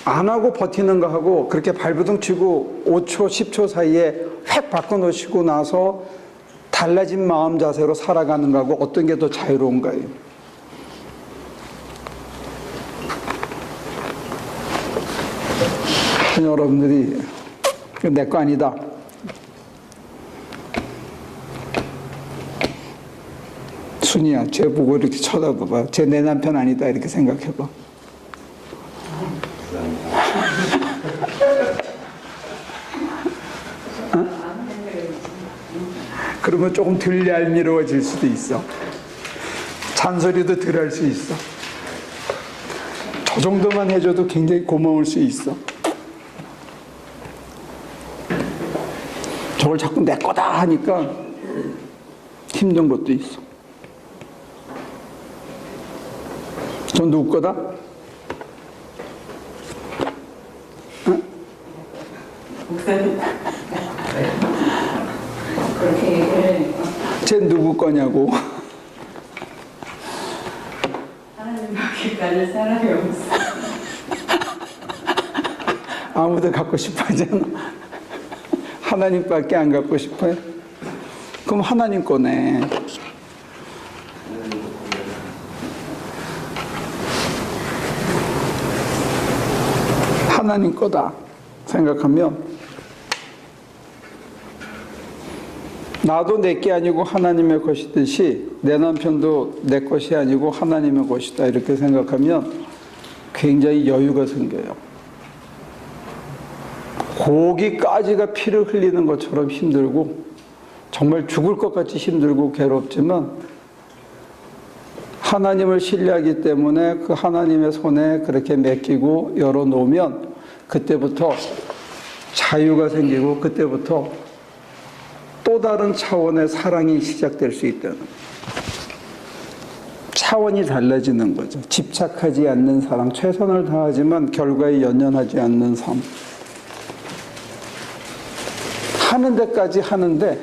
안 하고 버티는 거 하고 그렇게 발버둥 치고 5초, 10초 사이에 획 바꿔놓으시고 나서 달라진 마음 자세로 살아가는 거하고 어떤 게 더 자유로운가요? 여러분들이 내 거 아니다. 순이야, 쟤 보고 이렇게 쳐다봐봐. 쟤 내 남편 아니다. 이렇게 생각해봐. 어? 그러면 조금 덜 얄미워질 수도 있어. 잔소리도 덜 할 수 있어. 저 정도만 해줘도 굉장히 고마울 수 있어. 저걸 자꾸 내 거다 하니까 힘든 것도 있어. 전 누구 거다? 목사님 그렇게 얘기를 쟤 누구 거냐고. 하나님밖에 가질 사람이 없어. 아무도 갖고 싶어 하잖아. 하나님밖에 안 갖고 싶어요? 그럼 하나님 거네. 하나님 거다 생각하면 나도 내게 아니고 하나님의 것이듯이 내 남편도 내 것이 아니고 하나님의 것이다 이렇게 생각하면 굉장히 여유가 생겨요. 고기까지가 피를 흘리는 것처럼 힘들고 정말 죽을 것 같이 힘들고 괴롭지만 하나님을 신뢰하기 때문에 그 하나님의 손에 그렇게 맡기고 열어놓으면 그때부터 자유가 생기고 그때부터 또 다른 차원의 사랑이 시작될 수 있다는 거예요. 차원이 달라지는 거죠. 집착하지 않는 사랑, 최선을 다하지만 결과에 연연하지 않는 삶. 하는 데까지 하는데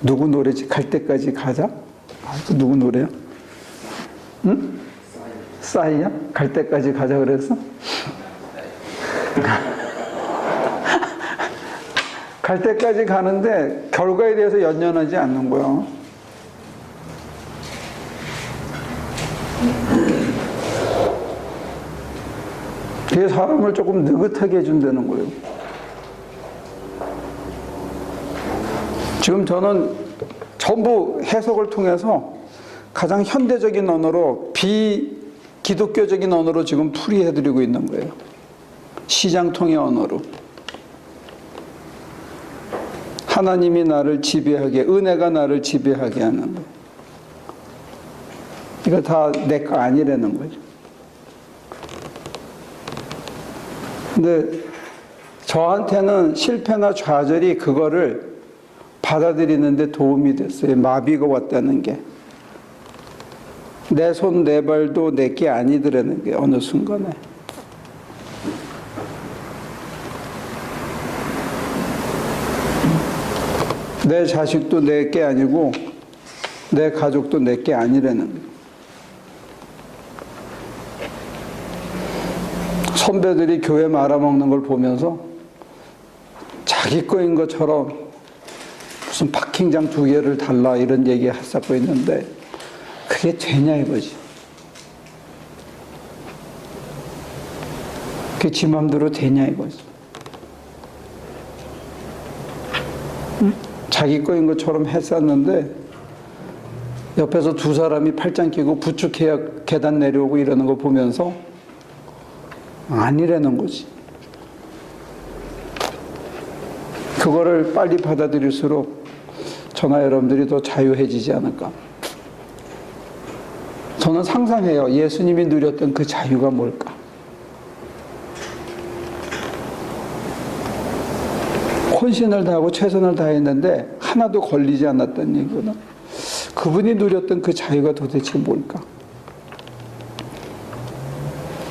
누구 노래지? 갈 때까지 가자? 아, 그 누구 노래야? 응? 싸이야? 갈 때까지 가자 그랬어? 갈 때까지 가는데 결과에 대해서 연연하지 않는 거야. 그게 사람을 조금 느긋하게 해준다는 거예요. 지금 저는 전부 해석을 통해서 가장 현대적인 언어로 비기독교적인 언어로 지금 풀이해드리고 있는 거예요. 시장통의 언어로. 하나님이 나를 지배하게, 은혜가 나를 지배하게 하는 거예요. 이거 다 내 거 아니라는 거죠. 근데 저한테는 실패나 좌절이 그거를 받아들이는데 도움이 됐어요. 마비가 왔다는 게. 내 손, 내 발도 내게 아니더라는 게 어느 순간에. 내 자식도 내게 아니고 내 가족도 내게 아니라는 거예요. 선배들이 교회 말아먹는 걸 보면서 자기 거인 것처럼 무슨 파킹장 2개를 달라 이런 얘기 하고 있는데 그게 되냐 이거지. 그게 지 맘대로 되냐 이거지. 응? 자기 거인 것처럼 했었는데 옆에서 2사람이 팔짱 끼고 부축해야 계단 내려오고 이러는 거 보면서 아니라는 거지. 그거를 빨리 받아들일수록 저나 여러분들이 더 자유해지지 않을까. 저는 상상해요. 예수님이 누렸던 그 자유가 뭘까. 혼신을 다하고 최선을 다했는데 하나도 걸리지 않았다는 얘기거든. 그분이 누렸던 그 자유가 도대체 뭘까.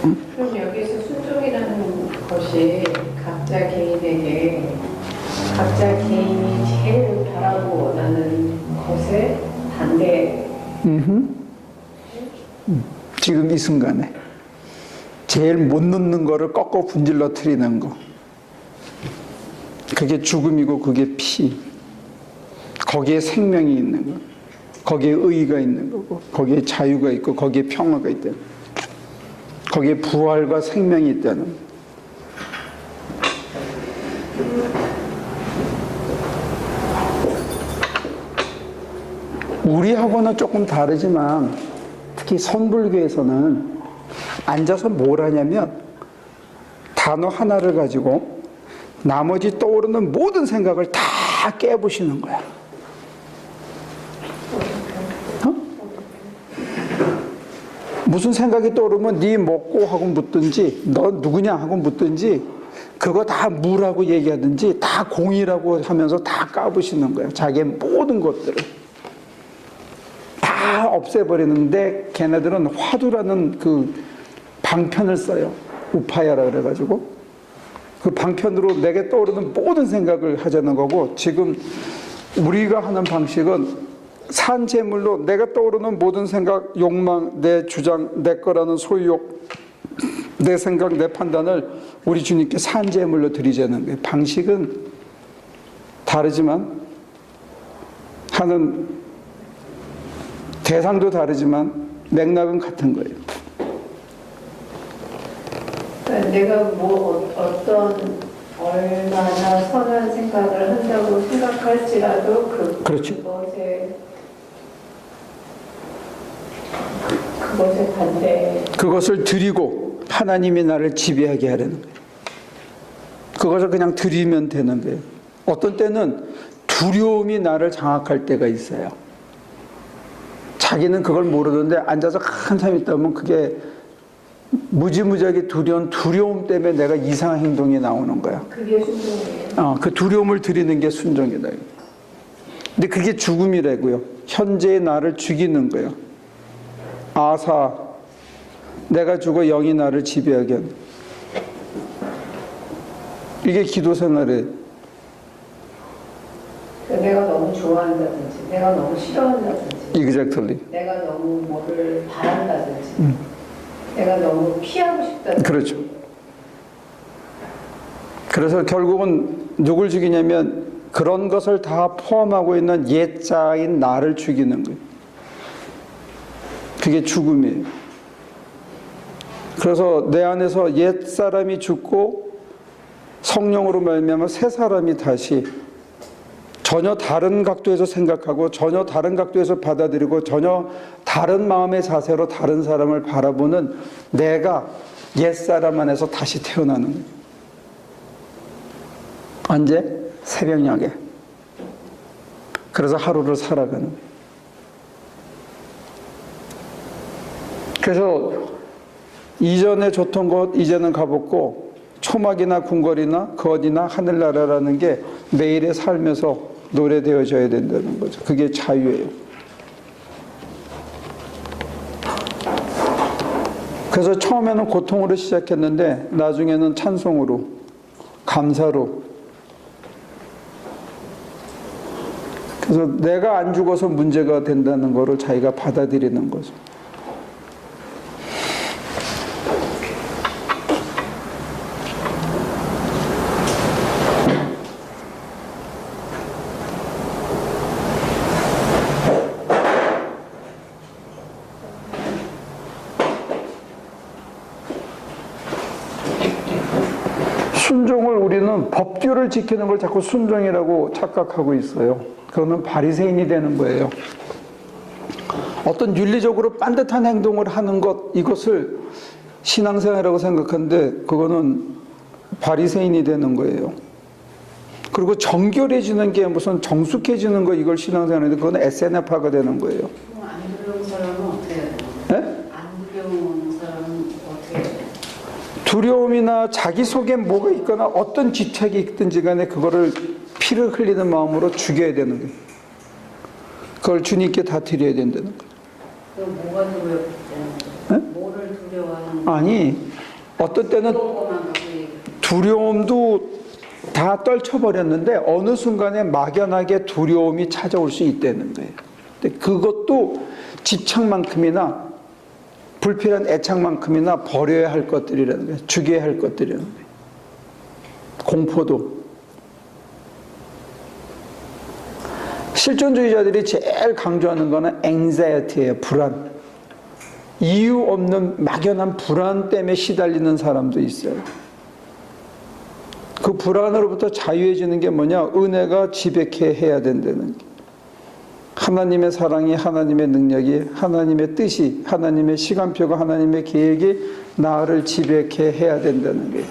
응? 그럼 여기서 순종이라는 것이 각자 개인에게 각자 개인이 제일 바라고 원하는 것에 반대. 지금 이 순간에 제일 못 넣는 거를 꺾어 분질러 트리는 거. 그게 죽음이고 그게 피. 거기에 생명이 있는 거. 거기에 의의가 있는 거고 거기에 자유가 있고 거기에 평화가 있다는 거. 거기에 부활과 생명이 있다는 거. 우리하고는 조금 다르지만 특히 선불교에서는 앉아서 뭘 하냐면 단어 하나를 가지고 나머지 떠오르는 모든 생각을 다 깨부시는 거야. 어? 무슨 생각이 떠오르면 네 먹고 하고 묻든지 너 누구냐 하고 묻든지 그거 다 무라고 얘기하든지 다 공이라고 하면서 다 까부시는 거야. 자기의 모든 것들을. 다 없애버리는데 걔네들은 화두라는 그 방편을 써요. 우파야라 그래가지고 그 방편으로 내게 떠오르는 모든 생각을 하자는 거고, 지금 우리가 하는 방식은 산 제물로 내가 떠오르는 모든 생각, 욕망, 내 주장, 내 거라는 소유욕, 내 생각, 내 판단을 우리 주님께 산 제물로 드리자는 거예요. 방식은 다르지만 하는 대상도 다르지만 맥락은 같은 거예요. 그러니까 내가 뭐 어떤 얼마나 선한 생각을 한다고 생각할지라도 그렇죠. 그것에 반대. 그것을 드리고 하나님이 나를 지배하게 하려는 거예요. 그것을 그냥 드리면 되는 거예요. 어떤 때는 두려움이 나를 장악할 때가 있어요. 자기는 그걸 모르는데 앉아서 한참 있다 보면 그게 무지무지하게 두려움 때문에 내가 이상한 행동이 나오는 거야. 그게 순종이에요. 그 두려움을 드리는 게 순종이다. 근데 그게 죽음이라고요. 현재의 나를 죽이는 거예요. 아사, 내가 죽어 영이 나를 지배하게 하는. 이게 기도 생활이에요. 내가 너무 좋아한다든지, 내가 너무 싫어한다든지, Exactly. 내가 너무 뭐를 바란다든지, 내가 너무 피하고 싶다든지. 그렇죠. 그래서 결국은 누굴 죽이냐면 그런 것을 다 포함하고 있는 옛자인 나를 죽이는 거예요. 그게 죽음이에요. 그래서 내 안에서 옛 사람이 죽고 성령으로 말미암아 새 사람이 다시 전혀 다른 각도에서 생각하고 전혀 다른 각도에서 받아들이고 전혀 다른 마음의 자세로 다른 사람을 바라보는 내가 옛사람 안에서 다시 태어나는 거예요. 언제? 새벽녘에. 그래서 하루를 살아가는 거예요. 그래서 이전에 좋던 곳 이제는 가봤고 초막이나 궁궐이나 거디나 하늘나라라는 게 매일의 삶에서 노래되어져야 된다는 거죠. 그게 자유예요. 그래서 처음에는 고통으로 시작했는데 나중에는 찬송으로, 감사로. 그래서 내가 안 죽어서 문제가 된다는 거를 자기가 받아들이는 거죠. 순종을 우리는 법규를 지키는 걸 자꾸 순종이라고 착각하고 있어요. 그거는 바리새인이 되는 거예요. 어떤 윤리적으로 반듯한 행동을 하는 것, 이것을 신앙생활이라고 생각하는데 그거는 바리새인이 되는 거예요. 그리고 정결해지는 게 무슨 정숙해지는 거, 이걸 신앙생활인데 그건 SNF화가 되는 거예요. 안 두려운 사람은 어떻게 해야 돼요? 네? 안 두려운 사람은 어떻게 해야 돼요? 두려움이나 자기 속에 뭐가 있거나 어떤 집착이 있든지 간에 그거를 피를 흘리는 마음으로 죽여야 되는 거예요. 그걸 주님께 다 드려야 된다는 거예요. 그럼 뭐가 두렵다는 거예요? 네? 뭐를 두려워하는 아니, 어떤 때는 두려움도 다 떨쳐버렸는데 어느 순간에 막연하게 두려움이 찾아올 수 있다는 거예요. 근데 그것도 집착만큼이나 불필요한 애착만큼이나 버려야 할 것들이라는 거예요. 죽여야 할 것들이라는 거예요. 공포도. 실존주의자들이 제일 강조하는 거는 anxiety예요. 불안. 이유 없는 막연한 불안 때문에 시달리는 사람도 있어요. 그 불안으로부터 자유해지는 게 뭐냐? 은혜가 지배케 해야 된다는 게. 하나님의 사랑이, 하나님의 능력이, 하나님의 뜻이, 하나님의 시간표가, 하나님의 계획이 나를 지배케 해야 된다는 거예요.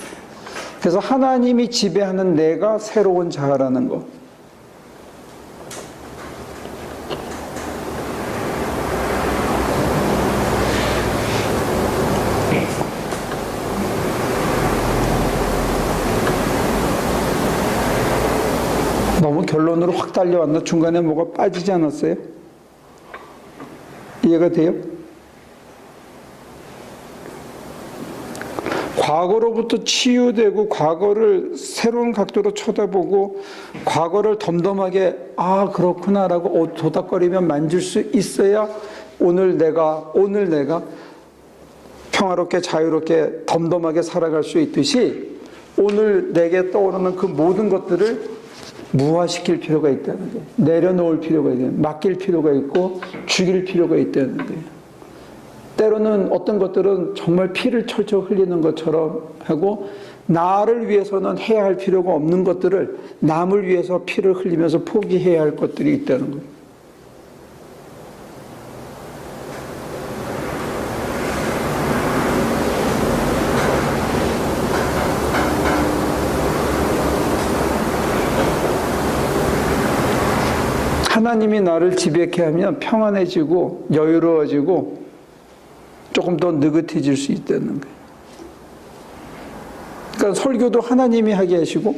그래서 하나님이 지배하는 내가 새로운 자아라는 거. 너무 결론으로 확 달려왔나? 중간에 뭐가 빠지지 않았어요? 이해가 돼요? 과거로부터 치유되고 과거를 새로운 각도로 쳐다보고 과거를 덤덤하게 아 그렇구나라고 도닥거리며 만질 수 있어야 오늘 내가 평화롭게 자유롭게 덤덤하게 살아갈 수 있듯이 오늘 내게 떠오르는 그 모든 것들을 무화시킬 필요가 있다는 거예요. 내려놓을 필요가 있고 맡길 필요가 있고 죽일 필요가 있다는 거예요. 때로는 어떤 것들은 정말 피를 철철 흘리는 것처럼 하고 나를 위해서는 해야 할 필요가 없는 것들을 남을 위해서 피를 흘리면서 포기해야 할 것들이 있다는 거예요. 하나님이 나를 지배케 하면 평안해지고 여유로워지고 조금 더 느긋해질 수 있다는 거예요. 그러니까 설교도 하나님이 하게 하시고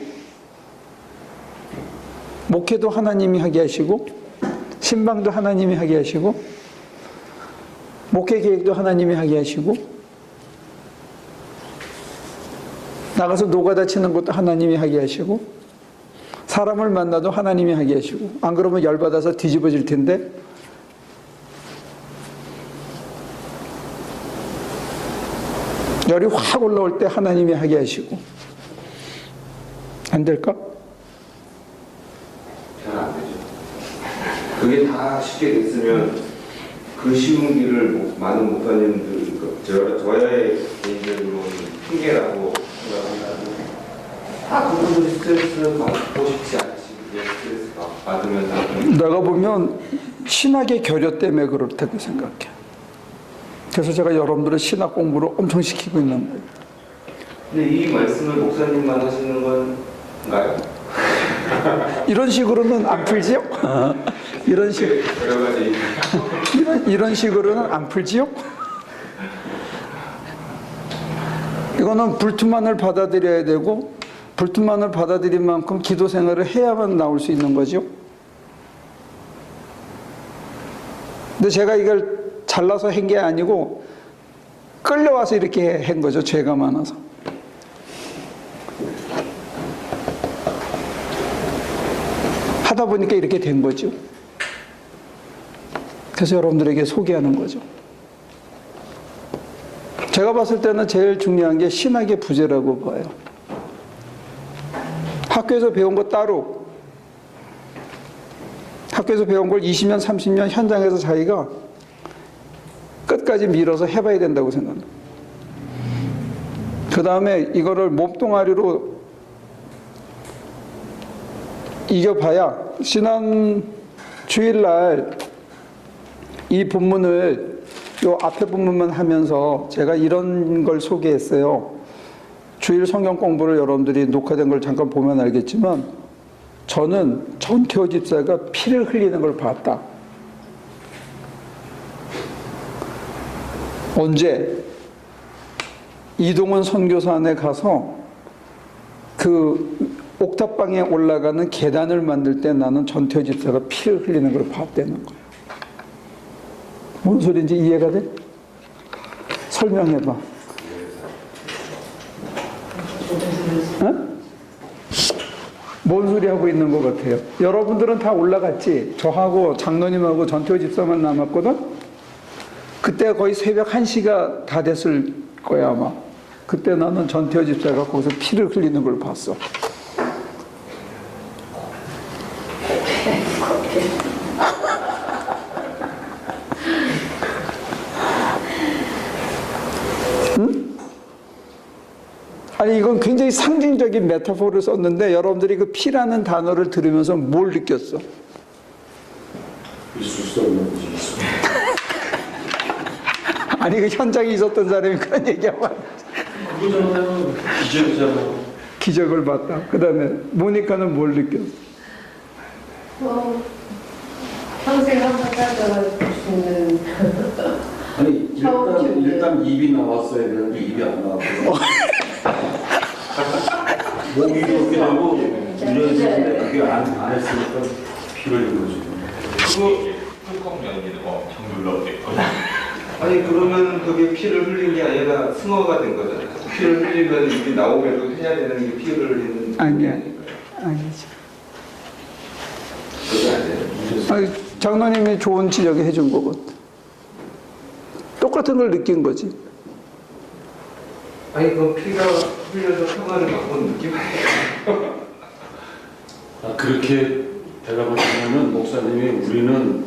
목회도 하나님이 하게 하시고 신방도 하나님이 하게 하시고 목회 계획도 하나님이 하게 하시고 나가서 노가다 치는 것도 하나님이 하게 하시고 사람을 만나도 하나님이 하게 하시고 안 그러면 열받아서 뒤집어질 텐데 열이 확 올라올 때 하나님이 하게 하시고 안 될까? 잘 안 되죠. 그게 다 쉽게 됐으면 그 쉬운 길을 많은 목사님들 저의 개인적으로는 핑계라고 생각한다면 다 그분들이 스트레스를 받고 싶지 않지. 스트레스 받으면 내가 보면 신학의 결여 때문에 그렇다고 생각해. 그래서 제가 여러분들의 신학 공부를 엄청 시키고 있는 거예요. 근데 이 말씀을 목사님만 하시는 건가요? 이런 식으로는 안 풀지요? 이런 여러 가지 이런 식으로는 안 풀지요? 이거는 불투만을 받아들여야 되고 불투만을 받아들인 만큼 기도 생활을 해야만 나올 수 있는 거죠. 근데 제가 이걸 잘나서 한 게 아니고 끌려와서 이렇게 한 거죠. 죄가 많아서. 하다 보니까 이렇게 된 거죠. 그래서 여러분들에게 소개하는 거죠. 제가 봤을 때는 제일 중요한 게 신학의 부재라고 봐요. 학교에서 배운 거 따로, 학교에서 배운 걸 20년, 30년 현장에서 자기가 끝까지 밀어서 해봐야 된다고 생각합니다. 그 다음에 이거를 몸뚱아리로 이겨봐야 지난 주일날 이 본문을 요 앞에 본문만 하면서 제가 이런 걸 소개했어요. 주일 성경 공부를 여러분들이 녹화된 걸 잠깐 보면 알겠지만 저는 전태호 집사가 피를 흘리는 걸 봤다. 언제? 이동원 선교사안에 가서 그 옥탑방에 올라가는 계단을 만들 때 나는 전태호 집사가 피를 흘리는 걸 봤다는 거예요. 뭔 소리인지 이해가 돼? 설명해봐. 어? 뭔 소리 하고 있는 것 같아요? 여러분들은 다 올라갔지? 저하고 장로님하고 전태호 집사만 남았거든? 그때 거의 새벽 1시가 다 됐을 거야 아마. 그때 나는 전태호 집사가 거기서 피를 흘리는 걸 봤어. 응? 아니 이건 굉장히 상징적인 메타포를 썼는데 여러분들이 그 피라는 단어를 들으면서 뭘 느꼈어? 있을 수 없는 것이 아니 그 현장에 있었던 사람이 그런 얘기하면 그거잖아요. 기적이잖아. 기적을 봤다. 그 다음에 모니카는 뭘 느꼈어? 평생 한번 따져갈 수 있는 아니 일단 입이 나왔어야 되는데 입이 안 나왔고 목이 그렇게 되고 운전했는데 그게 안 했으니까 피를 흘린 거지. 뚜껑 열기는 엄청 놀랍게. 아니 그러면 그게 피를 흘린 게 아니라 승어가 된 거잖아요. 피를 흘리면 이게 나오게도 해야 되는 게 피를 흘리는 아니야. 아닐까요? 아니지. 그게 아니에요. 아니, 장로님이 좋은 지적을 해준 거거든. 똑같은 걸 느낀 거지. 아니 그 피가 흘려서 평화를 맛본 느낌 아니에요? 그렇게 대답하시면은 목사님이 우리는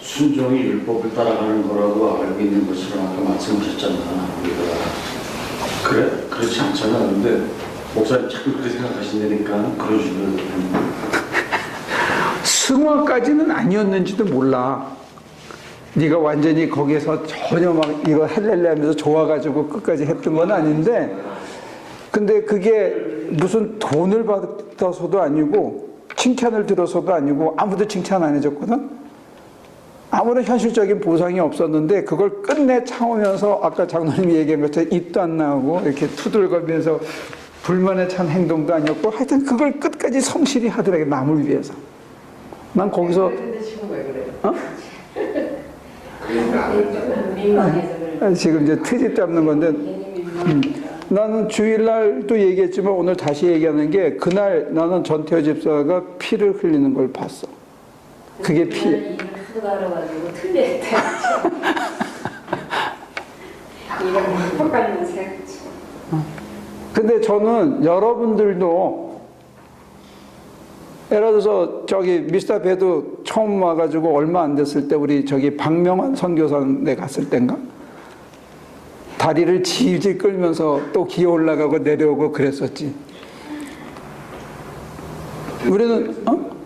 순종이 율법을 따라가는 거라고 알고 있는 것처럼 아까 말씀하셨잖아. 우리가 그래? 그렇지 않잖아. 근데 목사님 자꾸 그렇게 생각하신다니까 그러시면 승화까지는 아니었는지도 몰라. 네가 완전히 거기서 전혀 막 이거 할렐레 하면서 좋아가지고 끝까지 했던 건 아닌데, 근데 그게 무슨 돈을 받아서도 아니고 칭찬을 들어서도 아니고 아무도 칭찬 안 해줬거든. 아무런 현실적인 보상이 없었는데 그걸 끝내 참으면서 아까 장로님이 얘기한 것처럼 입도 안 나오고 이렇게 투덜거리면서 불만에 찬 행동도 아니었고 하여튼 그걸 끝까지 성실히 하더라고요. 남을 위해서. 난 거기서 근데 지금 왜 그래요? 어? 그러니까 안 했잖아요. 민망해서 그래. 지금 이제 트집 잡는 건데 괜히 민망해. 나는 주일날도 얘기했지만 오늘 다시 얘기하는 게 그날 나는 전태호 집사가 피를 흘리는 걸 봤어. 그게 피. 일을 하도 갈아가지고 틀렸다. 이런 헛갈리는 생각. 근데 저는 여러분들도 예를 들어서 저기 미스터 배도 처음 와가지고 얼마 안 됐을 때 우리 저기 박명환 선교사네 갔을 땐가 다리를 질질 끌면서 또 기어 올라가고 내려오고 그랬었지. 우리는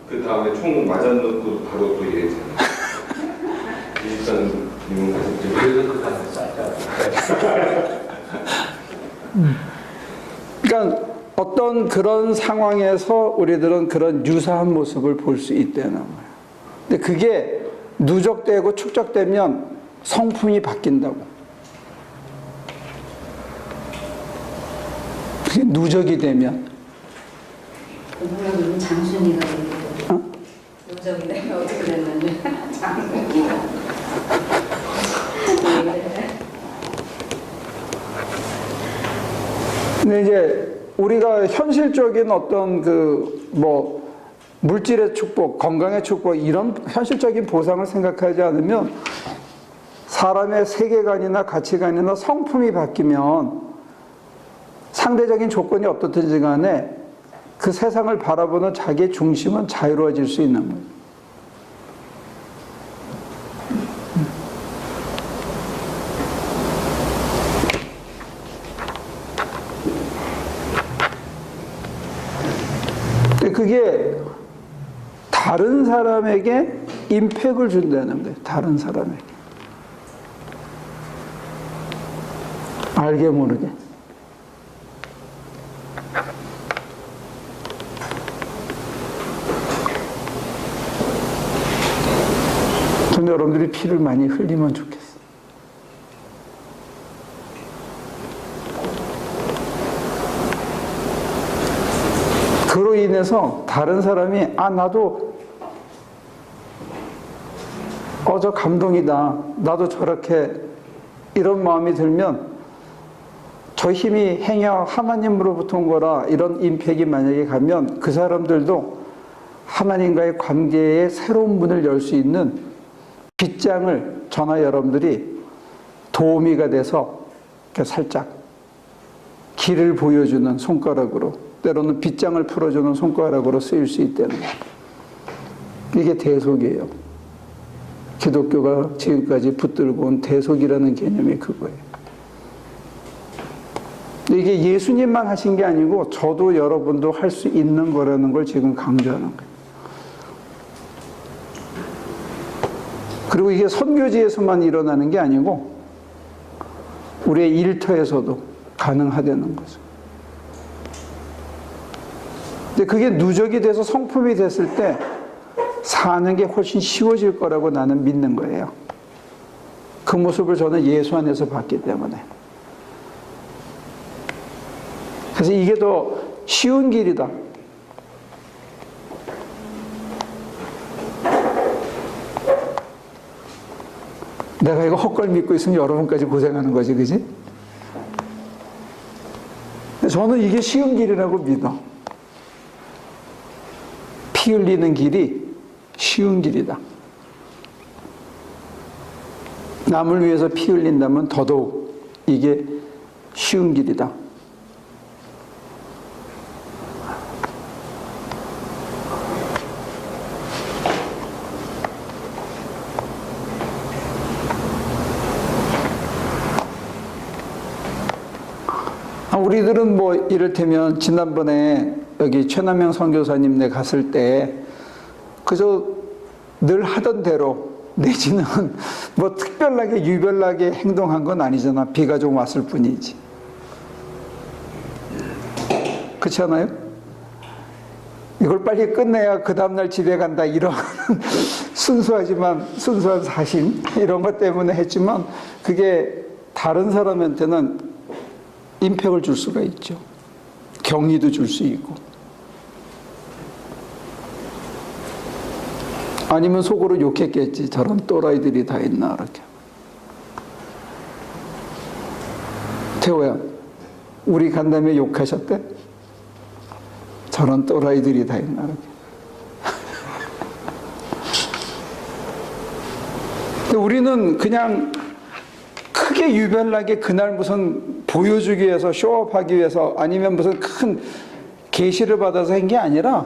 그 다음에 총 맞아놓고 바로 또 이랬잖아요. 일단님은 가셨죠. 그래서 그 다음에 쌌다. 그러니까 어떤 그런 상황에서 우리들은 그런 유사한 모습을 볼 수 있다는 거예요. 근데 그게 누적되고 축적되면 성품이 바뀐다고. 그게 누적이 되면. 그러면 장순이가 얘기해. 어? 누적이 되면 어떻게 됐는지. 장순이가. 근데 이제 우리가 현실적인 어떤 그 뭐 물질의 축복, 건강의 축복 이런 현실적인 보상을 생각하지 않으면 사람의 세계관이나 가치관이나 성품이 바뀌면 상대적인 조건이 어떻든지 간에 그 세상을 바라보는 자기의 중심은 자유로워질 수 있는 거예요. 그게 다른 사람에게 임팩을 준다는 거예요. 다른 사람에게. 알게 모르게. 저는 여러분들이 피를 많이 흘리면 좋겠어요. 그로 인해서 다른 사람이 나도 저 감동이다. 나도 저렇게 이런 마음이 들면 저 힘이 행여 하나님으로부터 온 거라 이런 임팩이 만약에 가면 그 사람들도 하나님과의 관계에 새로운 문을 열 수 있는 빗장을 저나 여러분들이 도우미가 돼서 살짝 길을 보여주는 손가락으로 때로는 빗장을 풀어주는 손가락으로 쓰일 수 있다는 거예요. 이게 대속이에요. 기독교가 지금까지 붙들고 온 대속이라는 개념이 그거예요. 이게 예수님만 하신 게 아니고 저도 여러분도 할 수 있는 거라는 걸 지금 강조하는 거예요. 그리고 이게 선교지에서만 일어나는 게 아니고 우리의 일터에서도 가능하다는 거죠. 근데 그게 누적이 돼서 성품이 됐을 때 사는 게 훨씬 쉬워질 거라고 나는 믿는 거예요. 그 모습을 저는 예수 안에서 봤기 때문에. 그래서 이게 더 쉬운 길이다. 내가 이거 헛걸 믿고 있으면 여러분까지 고생하는 거지, 그지? 저는 이게 쉬운 길이라고 믿어. 피 흘리는 길이 쉬운 길이다. 남을 위해서 피 흘린다면 더더욱 이게 쉬운 길이다. 우리들은 뭐 이를테면 지난번에 여기 최남영 선교사님네 갔을 때 그저 늘 하던 대로 내지는 뭐 특별하게 유별나게 행동한 건 아니잖아. 비가 좀 왔을 뿐이지. 그렇지 않아요? 이걸 빨리 끝내야 그 다음날 집에 간다 이런 순수하지만 순수한 사심 이런 것 때문에 했지만 그게 다른 사람한테는 임팩을 줄 수가 있죠. 격리도 줄 수 있고. 아니면 속으로 욕했겠지. 저런 또라이들이 다 있나 이렇게. 태호야, 우리 간 다음에 욕하셨대? 저런 또라이들이 다 있나 이렇게. 근데 우리는 그냥 크게 유별나게 그날 무슨 보여주기 위해서 쇼업하기 위해서 아니면 무슨 큰 계시를 받아서 한 게 아니라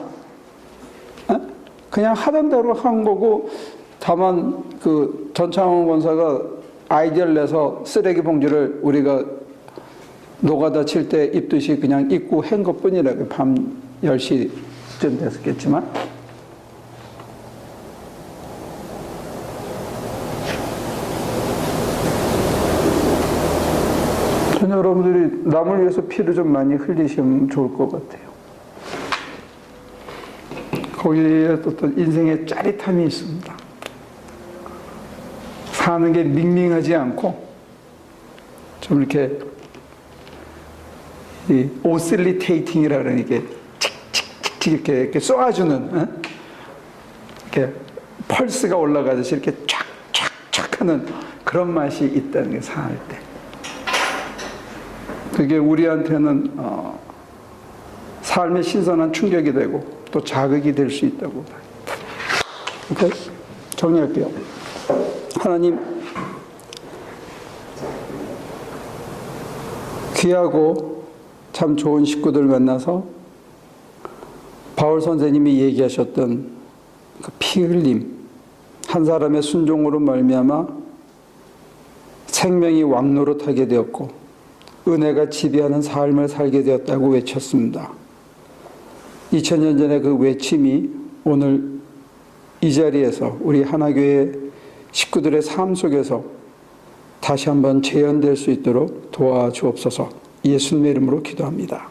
그냥 하던 대로 한 거고 다만 그 전창훈 권사가 아이디어를 내서 쓰레기 봉지를 우리가 노가다 칠 때 입듯이 그냥 입고 한 것뿐이라 밤 10시쯤 됐었겠지만 여러분들이 남을 위해서 피를 좀 많이 흘리시면 좋을 것 같아요. 거기에 어떤 인생의 짜릿함이 있습니다. 사는 게 밍밍하지 않고 좀 이렇게 이 오실리테이팅이라 그러는 이게 칙칙칙칙 이렇게 쏘아주는 이렇게 펄스가 올라가듯이 이렇게 촥촥촥 하는 그런 맛이 있다는 게 사할 때. 그게 우리한테는 삶의 신선한 충격이 되고 또 자극이 될 수 있다고. 오케이? 정리할게요. 하나님, 귀하고 참 좋은 식구들 만나서 바울 선생님이 얘기하셨던 그 피 흘림, 한 사람의 순종으로 말미암아 생명이 왕노릇하게 되었고 은혜가 지배하는 삶을 살게 되었다고 외쳤습니다. 2000년 전에 그 외침이 오늘 이 자리에서 우리 하나교회 식구들의 삶 속에서 다시 한번 재현될 수 있도록 도와주옵소서. 예수님의 이름으로 기도합니다.